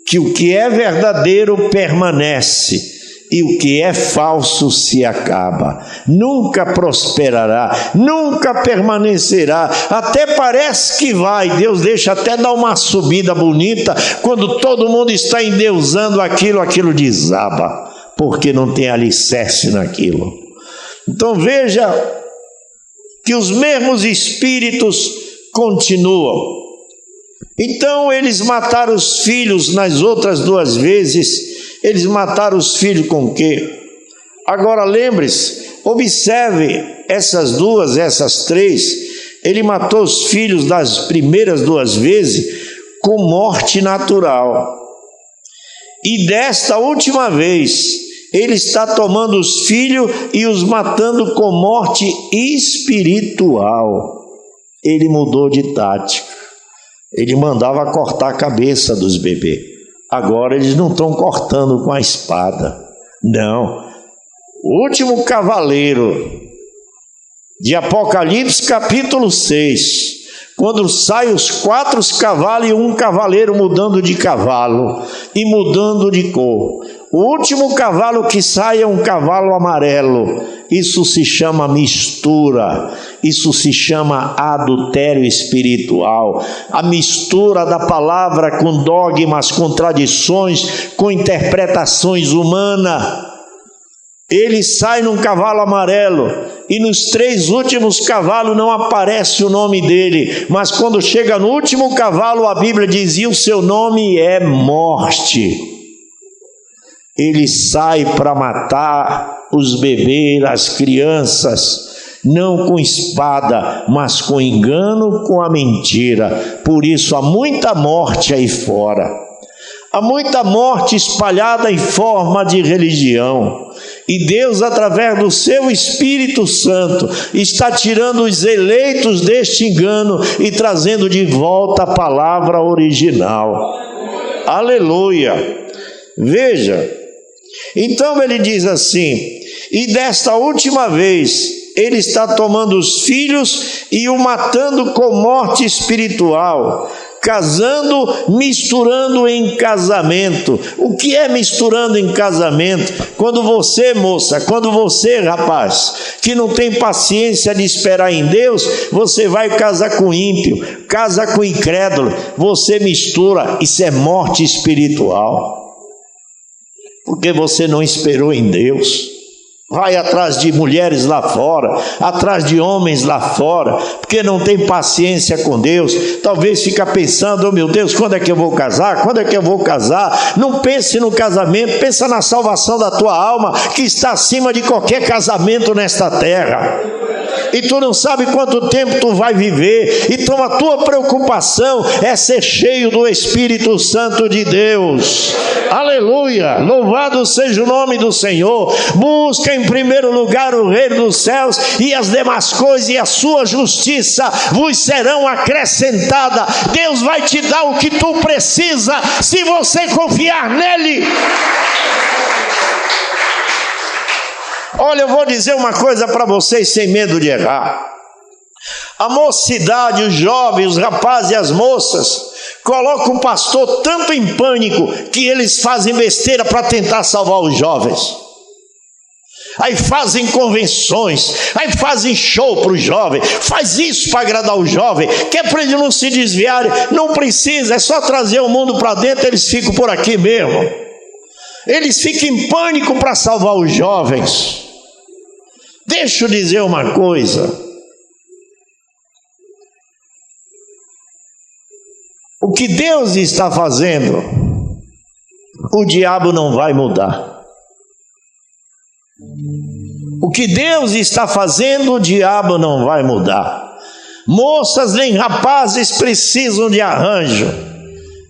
que o que é verdadeiro permanece, e o que é falso se acaba. Nunca prosperará, nunca permanecerá. Até parece que vai, Deus deixa até dar uma subida bonita. Quando todo mundo está endeusando aquilo desaba, porque não tem alicerce naquilo. Então veja que os mesmos espíritos continuam. Então eles mataram os filhos nas outras 2 vezes. Eles mataram os filhos com o quê? Agora lembre-se, observe essas 3. Ele matou os filhos das primeiras 2 vezes com morte natural. E desta última vez, ele está tomando os filhos e os matando com morte espiritual. Ele mudou de tática. Ele mandava cortar a cabeça dos bebês. Agora eles não estão cortando com a espada. Não. O último cavaleiro de Apocalipse capítulo 6, quando saem os 4 cavalos e um cavaleiro mudando de cavalo e mudando de cor. O último cavalo que sai é um cavalo amarelo. Isso se chama mistura, isso se chama adultério espiritual. A mistura da palavra com dogmas, com tradições, com interpretações humanas. Ele sai num cavalo amarelo, e nos 3 últimos cavalos não aparece o nome dele, mas quando chega no último cavalo, a Bíblia dizia: o seu nome é morte. Ele sai para matar os bebês, as crianças, não com espada, mas com engano, com a mentira. Por isso há muita morte aí fora. Há muita morte espalhada em forma de religião. E Deus, através do seu Espírito Santo, está tirando os eleitos deste engano e trazendo de volta a palavra original. Aleluia! Veja, então ele diz assim: e desta última vez ele está tomando os filhos e o matando com morte espiritual, casando, misturando em casamento. O que é misturando em casamento? Quando você, moça, quando você, rapaz, que não tem paciência de esperar em Deus, você vai casar com ímpio, casa com incrédulo, você mistura. Isso é morte espiritual, porque você não esperou em Deus. Vai atrás de mulheres lá fora, atrás de homens lá fora, porque não tem paciência com Deus. Talvez fica pensando: oh meu Deus, quando é que eu vou casar? Quando é que eu vou casar? Não pense no casamento, pensa na salvação da tua alma, que está acima de qualquer casamento nesta terra. e tu não sabe quanto tempo tu vai viver. Então a tua preocupação é ser cheio do Espírito Santo de Deus. Aleluia, louvado seja o nome do Senhor. Busca em primeiro lugar o reino dos céus, e as demais coisas e a sua justiça vos serão acrescentadas. Deus vai te dar o que tu precisa, se você confiar nele. Olha, eu vou dizer uma coisa para vocês sem medo de errar. A mocidade, os jovens, os rapazes e as moças colocam o pastor tanto em pânico que eles fazem besteira para tentar salvar os jovens. Aí fazem convenções, aí fazem show para o jovem, faz isso para agradar o jovem, que é para eles não se desviarem. Não precisa, é só trazer o mundo para dentro, eles ficam por aqui mesmo. Eles ficam em pânico para salvar os jovens. Deixa eu dizer uma coisa. O que Deus está fazendo, o diabo não vai mudar. O que Deus está fazendo, o diabo não vai mudar. Moças nem rapazes precisam de arranjo.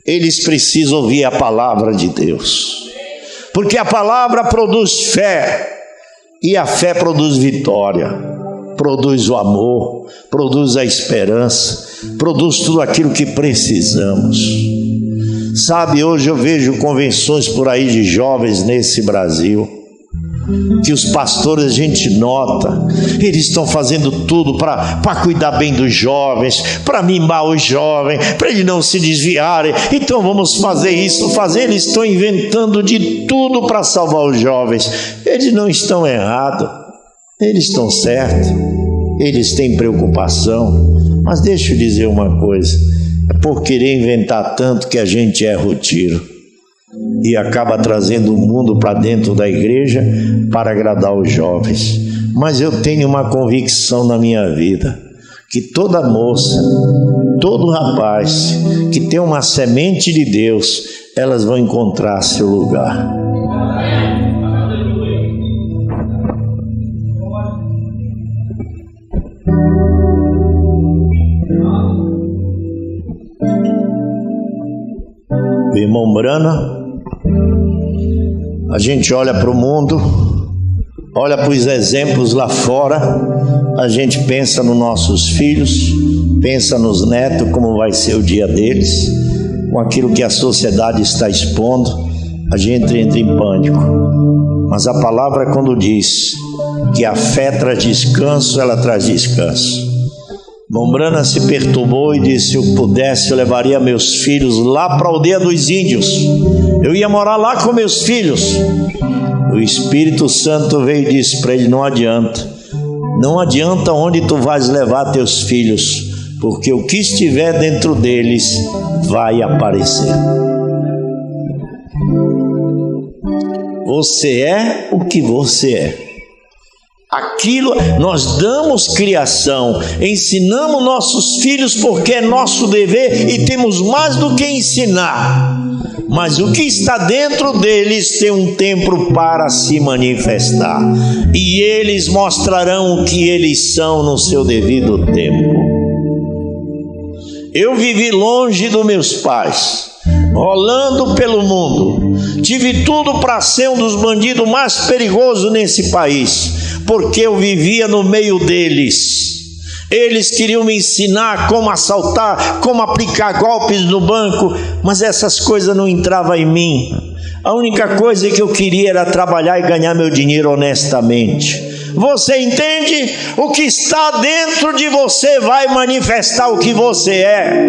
Eles precisam ouvir a palavra de Deus. Porque a palavra produz fé. E a fé produz vitória. Produz o amor. Produz a esperança. Produz tudo aquilo que precisamos. Sabe, hoje eu vejo convenções por aí de jovens nesse Brasil, que os pastores, a gente nota, eles estão fazendo tudo para cuidar bem dos jovens, para mimar os jovens, para eles não se desviarem. Então vamos fazer isso, eles estão inventando de tudo para salvar os jovens. Eles não estão errados, eles estão certos, eles têm preocupação. Mas deixa eu dizer uma coisa, é por querer inventar tanto que a gente erra o tiro e acaba trazendo o mundo para dentro da igreja para agradar os jovens. Mas eu tenho uma convicção na minha vida, que toda moça, todo rapaz que tem uma semente de Deus, elas vão encontrar seu lugar. O irmão Brana, a gente olha para o mundo, olha para os exemplos lá fora, a gente pensa nos nossos filhos, pensa nos netos, como vai ser o dia deles, com aquilo que a sociedade está expondo, a gente entra em pânico. Mas a palavra, quando diz que a fé traz descanso, ela traz descanso. Mombrana se perturbou e disse: se eu pudesse, eu levaria meus filhos lá para a aldeia dos índios, eu ia morar lá com meus filhos. O Espírito Santo veio e disse para ele: não adianta onde tu vais levar teus filhos, porque o que estiver dentro deles vai aparecer. Você é o que você é. Aquilo, nós damos criação, ensinamos nossos filhos porque é nosso dever e temos mais do que ensinar. Mas o que está dentro deles tem um tempo para se manifestar, e eles mostrarão o que eles são no seu devido tempo. Eu vivi longe dos meus pais, rolando pelo mundo, tive tudo para ser um dos bandidos mais perigosos nesse país, porque eu vivia no meio deles. Eles queriam me ensinar como assaltar, como aplicar golpes no banco, mas essas coisas não entravam em mim. A única coisa que eu queria era trabalhar e ganhar meu dinheiro honestamente. Você entende? O que está dentro de você vai manifestar o que você é.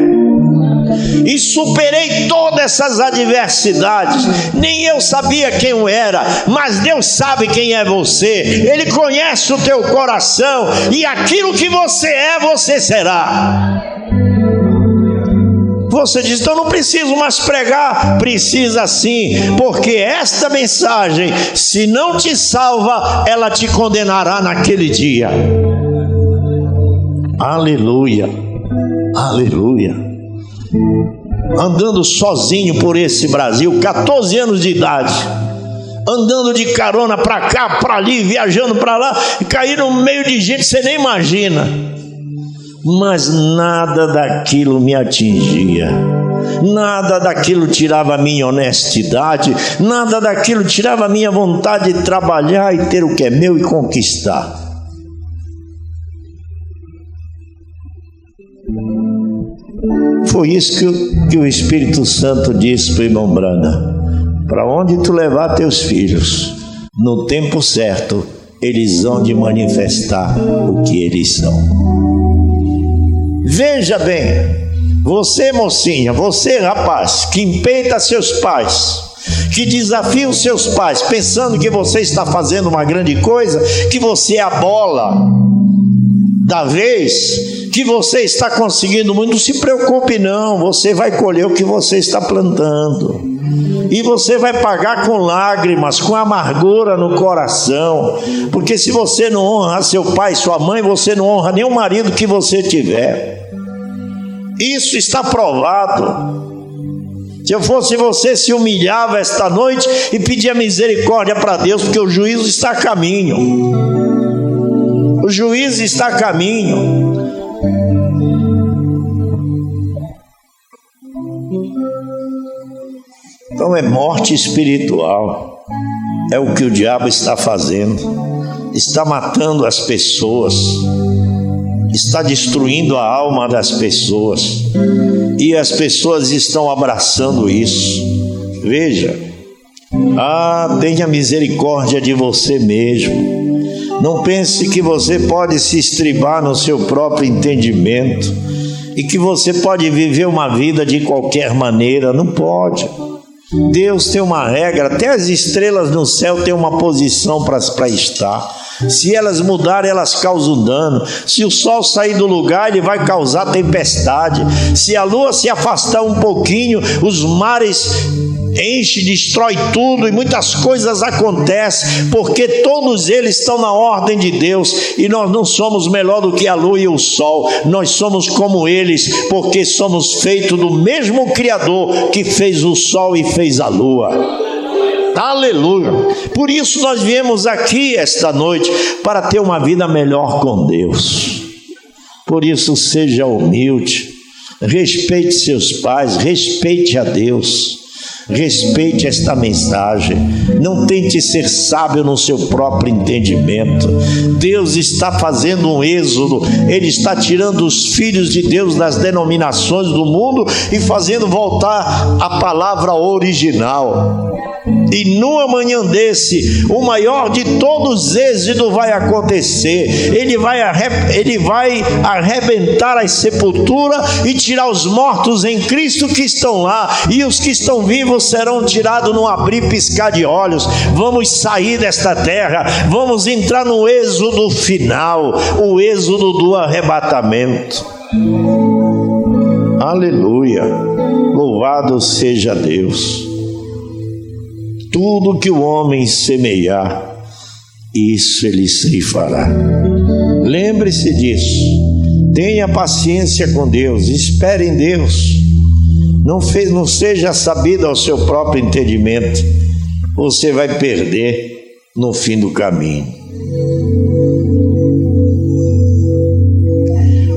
E superei todas essas adversidades. Nem eu sabia quem eu era, mas Deus sabe quem é você. Ele conhece o teu coração, e aquilo que você é, você será. Você diz: então não preciso mais pregar. Precisa sim, porque esta mensagem, se não te salva, ela te condenará naquele dia. Aleluia, aleluia. Andando sozinho por esse Brasil, 14 anos de idade, andando de carona para cá, para ali, viajando para lá, e caí no meio de gente que você nem imagina. Mas nada daquilo me atingia, nada daquilo tirava a minha honestidade, nada daquilo tirava a minha vontade de trabalhar e ter o que é meu e conquistar. Foi isso que o Espírito Santo disse para o irmão Brana: para onde tu levar teus filhos, no tempo certo, eles vão de manifestar o que eles são. Veja bem, você mocinha, você rapaz, que empeita seus pais, que desafia os seus pais, pensando que você está fazendo uma grande coisa, que você é a bola da vez, que você está conseguindo muito. Não se preocupe não, você vai colher o que você está plantando, e você vai pagar com lágrimas, com amargura no coração, porque se você não honra seu pai e sua mãe, você não honra nem o marido que você tiver. Isso está provado. Se eu fosse você, se humilhava esta noite e pedia misericórdia para Deus, porque o juízo está a caminho. O juízo está a caminho. Então é morte espiritual. É o que o diabo está fazendo. Está matando as pessoas. Está destruindo a alma das pessoas. E as pessoas estão abraçando isso. Veja. Tenha misericórdia de você mesmo. Não pense que você pode se estribar no seu próprio entendimento e que você pode viver uma vida de qualquer maneira. Não pode. Deus tem uma regra. Até as estrelas no céu têm uma posição para estar. Se elas mudarem, elas causam dano. Se o sol sair do lugar, ele vai causar tempestade. Se a lua se afastar um pouquinho, os mares enche, destrói tudo, e muitas coisas acontecem, porque todos eles estão na ordem de Deus, e nós não somos melhor do que a lua e o sol. Nós somos como eles, porque somos feitos do mesmo Criador que fez o sol e fez a lua. Aleluia! Por isso nós viemos aqui esta noite, para ter uma vida melhor com Deus. Por isso seja humilde, respeite seus pais, respeite a Deus, respeite esta mensagem. Não tente ser sábio no seu próprio entendimento. Deus está fazendo um êxodo. Ele está tirando os filhos de Deus das denominações do mundo e fazendo voltar a palavra original. E no amanhã desse, o maior de todos os êxodos vai acontecer. Ele vai arrebentar as sepulturas e tirar os mortos em Cristo que estão lá, e os que estão vivos serão tirados num abrir e piscar de olhos. Vamos sair desta terra, vamos entrar no êxodo final, o êxodo do arrebatamento. Aleluia! Louvado seja Deus. Tudo que o homem semear, isso ele ceifará. Lembre-se disso. Tenha paciência com Deus, espere em Deus. Não seja sabido ao seu próprio entendimento. Você vai perder no fim do caminho.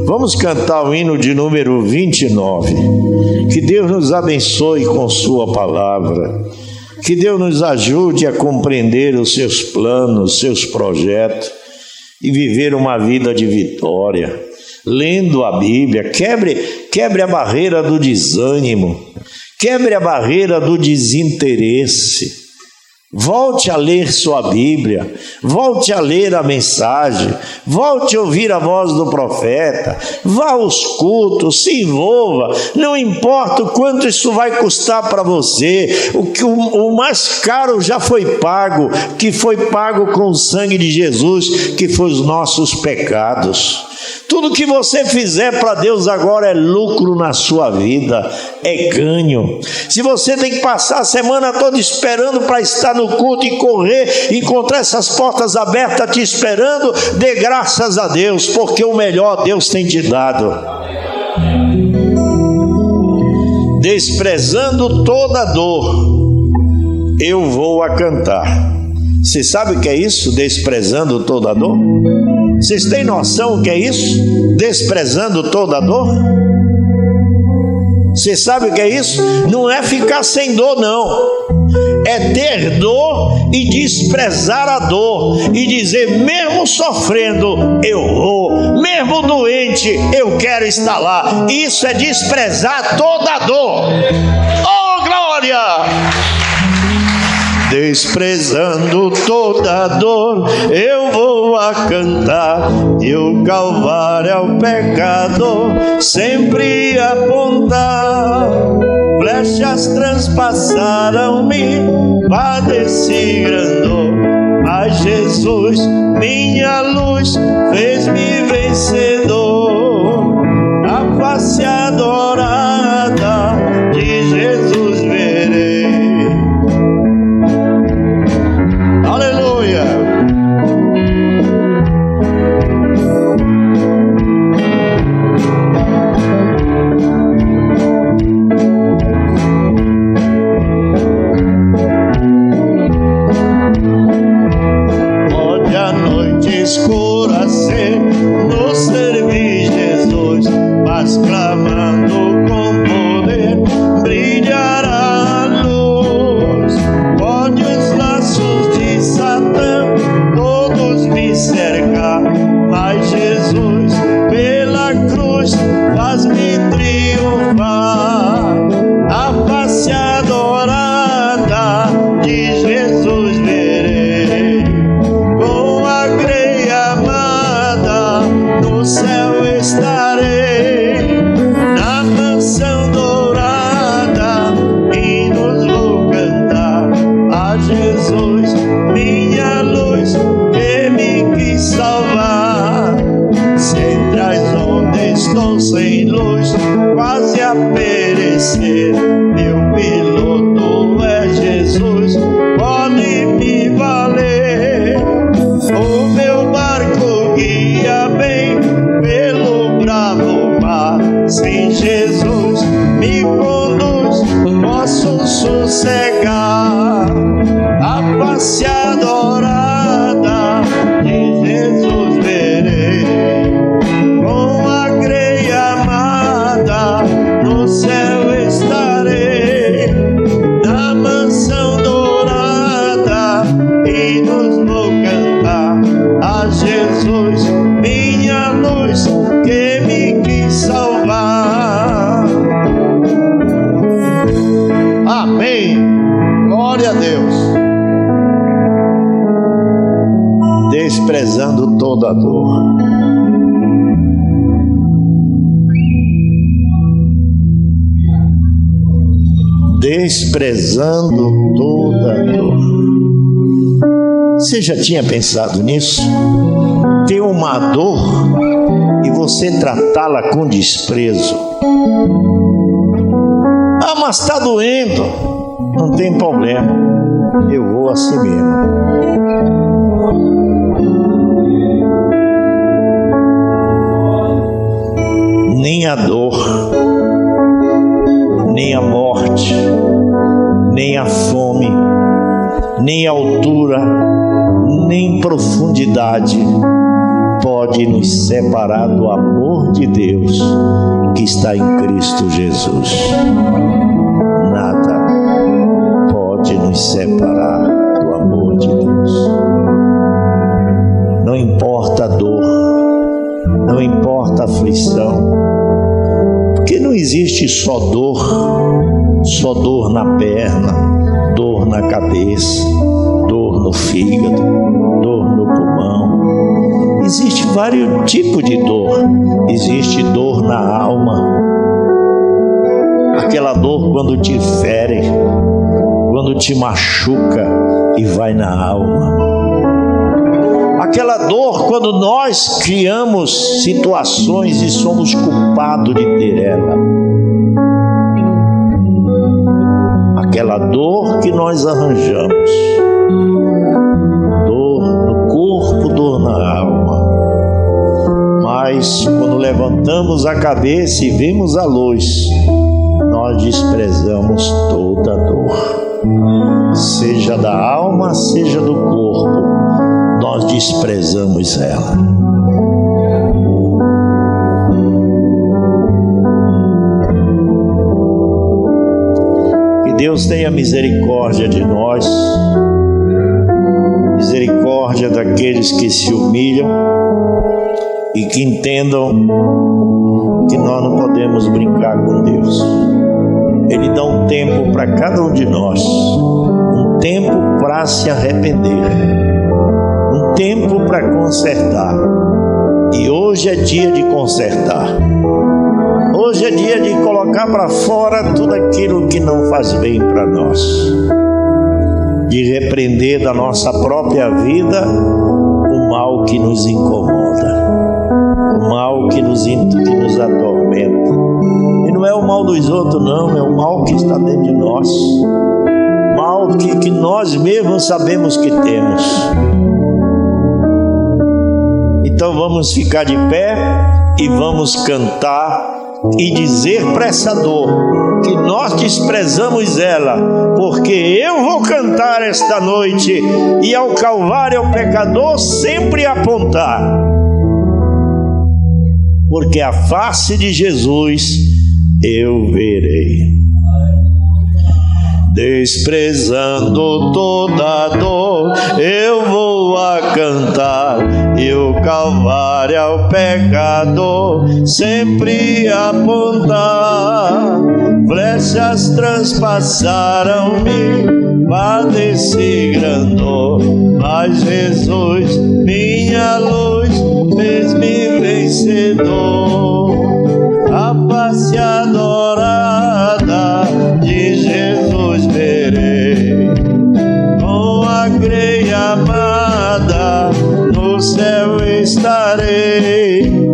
Vamos cantar o hino de número 29. Que Deus nos abençoe com sua palavra. Que Deus nos ajude a compreender os seus planos, os seus projetos e viver uma vida de vitória. Lendo a Bíblia, quebre a barreira do desânimo, quebre a barreira do desinteresse. Volte a ler sua Bíblia, volte a ler a mensagem, volte a ouvir a voz do profeta, vá aos cultos, se envolva. Não importa o quanto isso vai custar para você, o mais caro já foi pago, que foi pago com o sangue de Jesus, que foi os nossos pecados. Tudo que você fizer para Deus agora é lucro na sua vida, é ganho. Se você tem que passar a semana toda esperando para estar no culto e correr, encontrar essas portas abertas te esperando, dê graças a Deus, porque o melhor Deus tem te dado. Desprezando toda dor, eu vou a cantar. Você sabe o que é isso? Desprezando toda dor? Vocês têm noção o que é isso? Desprezando toda dor? Você sabe o que é isso? Não é ficar sem dor, não. É ter dor e desprezar a dor e dizer, mesmo sofrendo, eu vou, mesmo doente, eu quero estar lá. Isso é desprezar toda a dor. Oh, glória! Desprezando toda dor, eu vou a cantar, e o Calvário é o pecador, sempre apontar. Flechas transpassaram-me, padeci grande dor, mas Jesus, minha luz, fez-me vencedor. A face adorada de Jesus verei. Escura ser, no servir Jesus, mas clamando com poder, brilhará a luz. Pode os laços de Satã todos me cercar, mas Jesus pela cruz faz-me triunfar. A face adorada de Jesus verei, no céu estarei, na mansão dourada, hinos vou cantar a Jesus, minha luz, que me quis salvar. Se entre as ondas estou sem luz, quase a perecer, meu piloto é Jesus, pode me valer. O meu barco guia bem pelo bravo mar, sem Jesus me conduz, posso sossegar. A face adorada de Jesus verei, com a greia amada no céu estarei, na mansão dourada e nos vou cantar a Jesus, minha luz, que me quis salvar. Amém. Glória a Deus. Desprezando toda dor. Desprezando toda dor. Você já tinha pensado nisso? Ter uma dor e você tratá-la com desprezo. Ah, mas está doendo. Não tem problema, eu vou assim mesmo. Nem a dor, nem a morte, nem a fome, nem a altura, nem profundidade pode nos separar do amor de Deus que está em Cristo Jesus. Nada pode nos separar do amor de Deus. Não importa a dor, não importa a aflição, porque não existe só dor na perna, dor na cabeça, dor no fígado, dor no pulmão. Existe vários tipos de dor. Existe dor na alma, aquela dor quando te fere, quando te machuca e vai na alma. Aquela dor quando nós criamos situações e somos culpados de ter ela. Aquela dor que nós arranjamos. Dor no corpo, dor na alma. Mas quando levantamos a cabeça e vemos a luz, nós desprezamos toda dor. seja da alma, seja do corpo, nós desprezamos ela. Que Deus tenha misericórdia de nós, misericórdia daqueles que se humilham e que entendam que nós não podemos brincar com Deus. Ele dá um tempo para cada um de nós, um tempo para se arrepender, um tempo para consertar. E hoje é dia de consertar. Hoje é dia de colocar para fora tudo aquilo que não faz bem para nós, de repreender da nossa própria vida o mal que nos incomoda, o mal que nos atormenta. E não é o mal dos outros, não, é o mal que está dentro de nós, mal que nós mesmos sabemos que temos. Então vamos ficar de pé e vamos cantar e dizer para essa dor que nós desprezamos ela, porque eu vou cantar esta noite e ao Calvário ao pecador sempre apontar, porque a face de Jesus eu verei. Desprezando toda dor, eu vou a cantar, e o Calvário ao pecador sempre apontar. Flechas transpassaram-me, padeci grande dor, mas Jesus, minha luz, fez-me vencedor. A face adorada de Jesus verei, com a grei amada no céu estarei,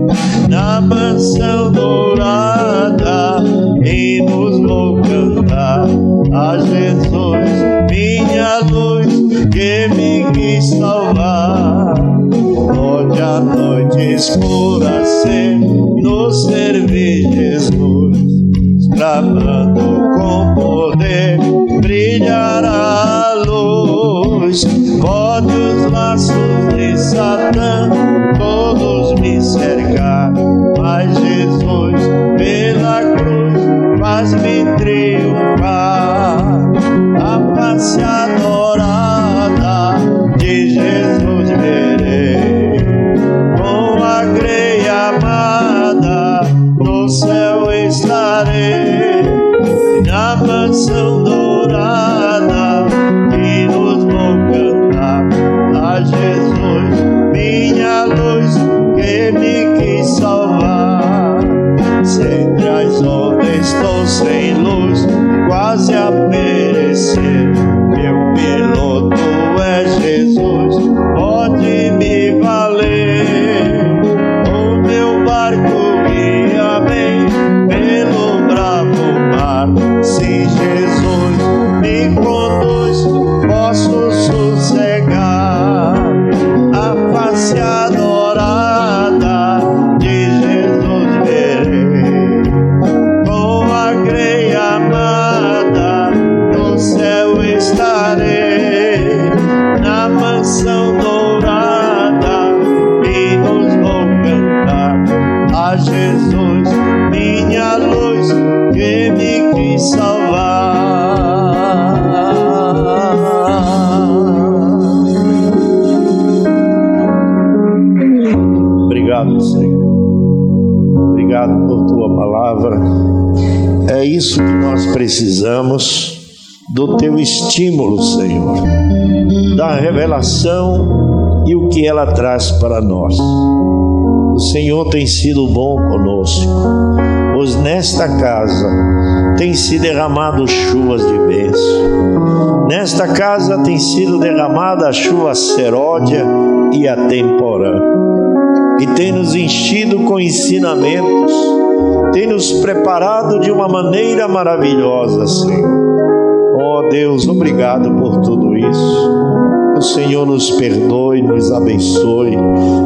na mansão dourada hinos vou cantar a Jesus, minha luz que me quis salvar. Onde a noite escura no servir Jesus, clamando com poder, brilhará a luz. Pode os laços de Satã todos me cercar, mas Jesus pela cruz faz-me triunfar. A face adorada de Jesus verei, com a grei amada no céu estarei, na mansão dourada hinos vou cantar a Jesus, minha luz que me quis salvar. Sempre as ondas estou sem luz, quase a perecer, meu piloto é Jesus, pode me valer. O meu barco guia bem pelo bravo mar, se Jesus me conduz, posso sossegar. A face adorada de Jesus verei, com a grei amada no céu estarei, na mansão dourada hinos vou cantar a Jesus, minha luz que me quis salvar. Obrigado, Senhor. Obrigado por tua palavra. É isso que nós precisamos, do teu estímulo, Senhor, da revelação e o que ela traz para nós. O Senhor tem sido bom conosco, pois nesta casa tem se derramado chuvas de bênção. Nesta casa tem sido derramada a chuva seródia e a temporã, e tem nos enchido com ensinamentos, tem nos preparado de uma maneira maravilhosa, Senhor. Oh Deus, obrigado por tudo isso. O Senhor nos perdoe, nos abençoe,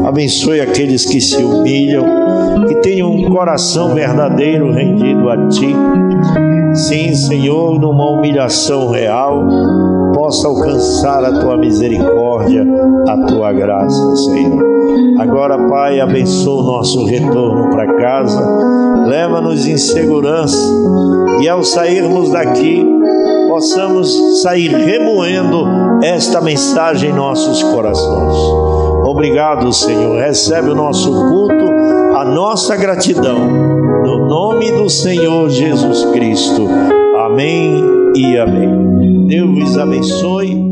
abençoe aqueles que se humilham, que tenham um coração verdadeiro rendido a Ti. Sim, Senhor, numa humilhação real, possa alcançar a tua misericórdia, a tua graça, Senhor. Agora, Pai, abençoa o nosso retorno para casa, leva-nos em segurança e ao sairmos daqui, possamos sair remoendo esta mensagem em nossos corações. Obrigado, Senhor. Recebe o nosso culto, a nossa gratidão, no nome do Senhor Jesus Cristo. Amém e amém. Deus vos abençoe.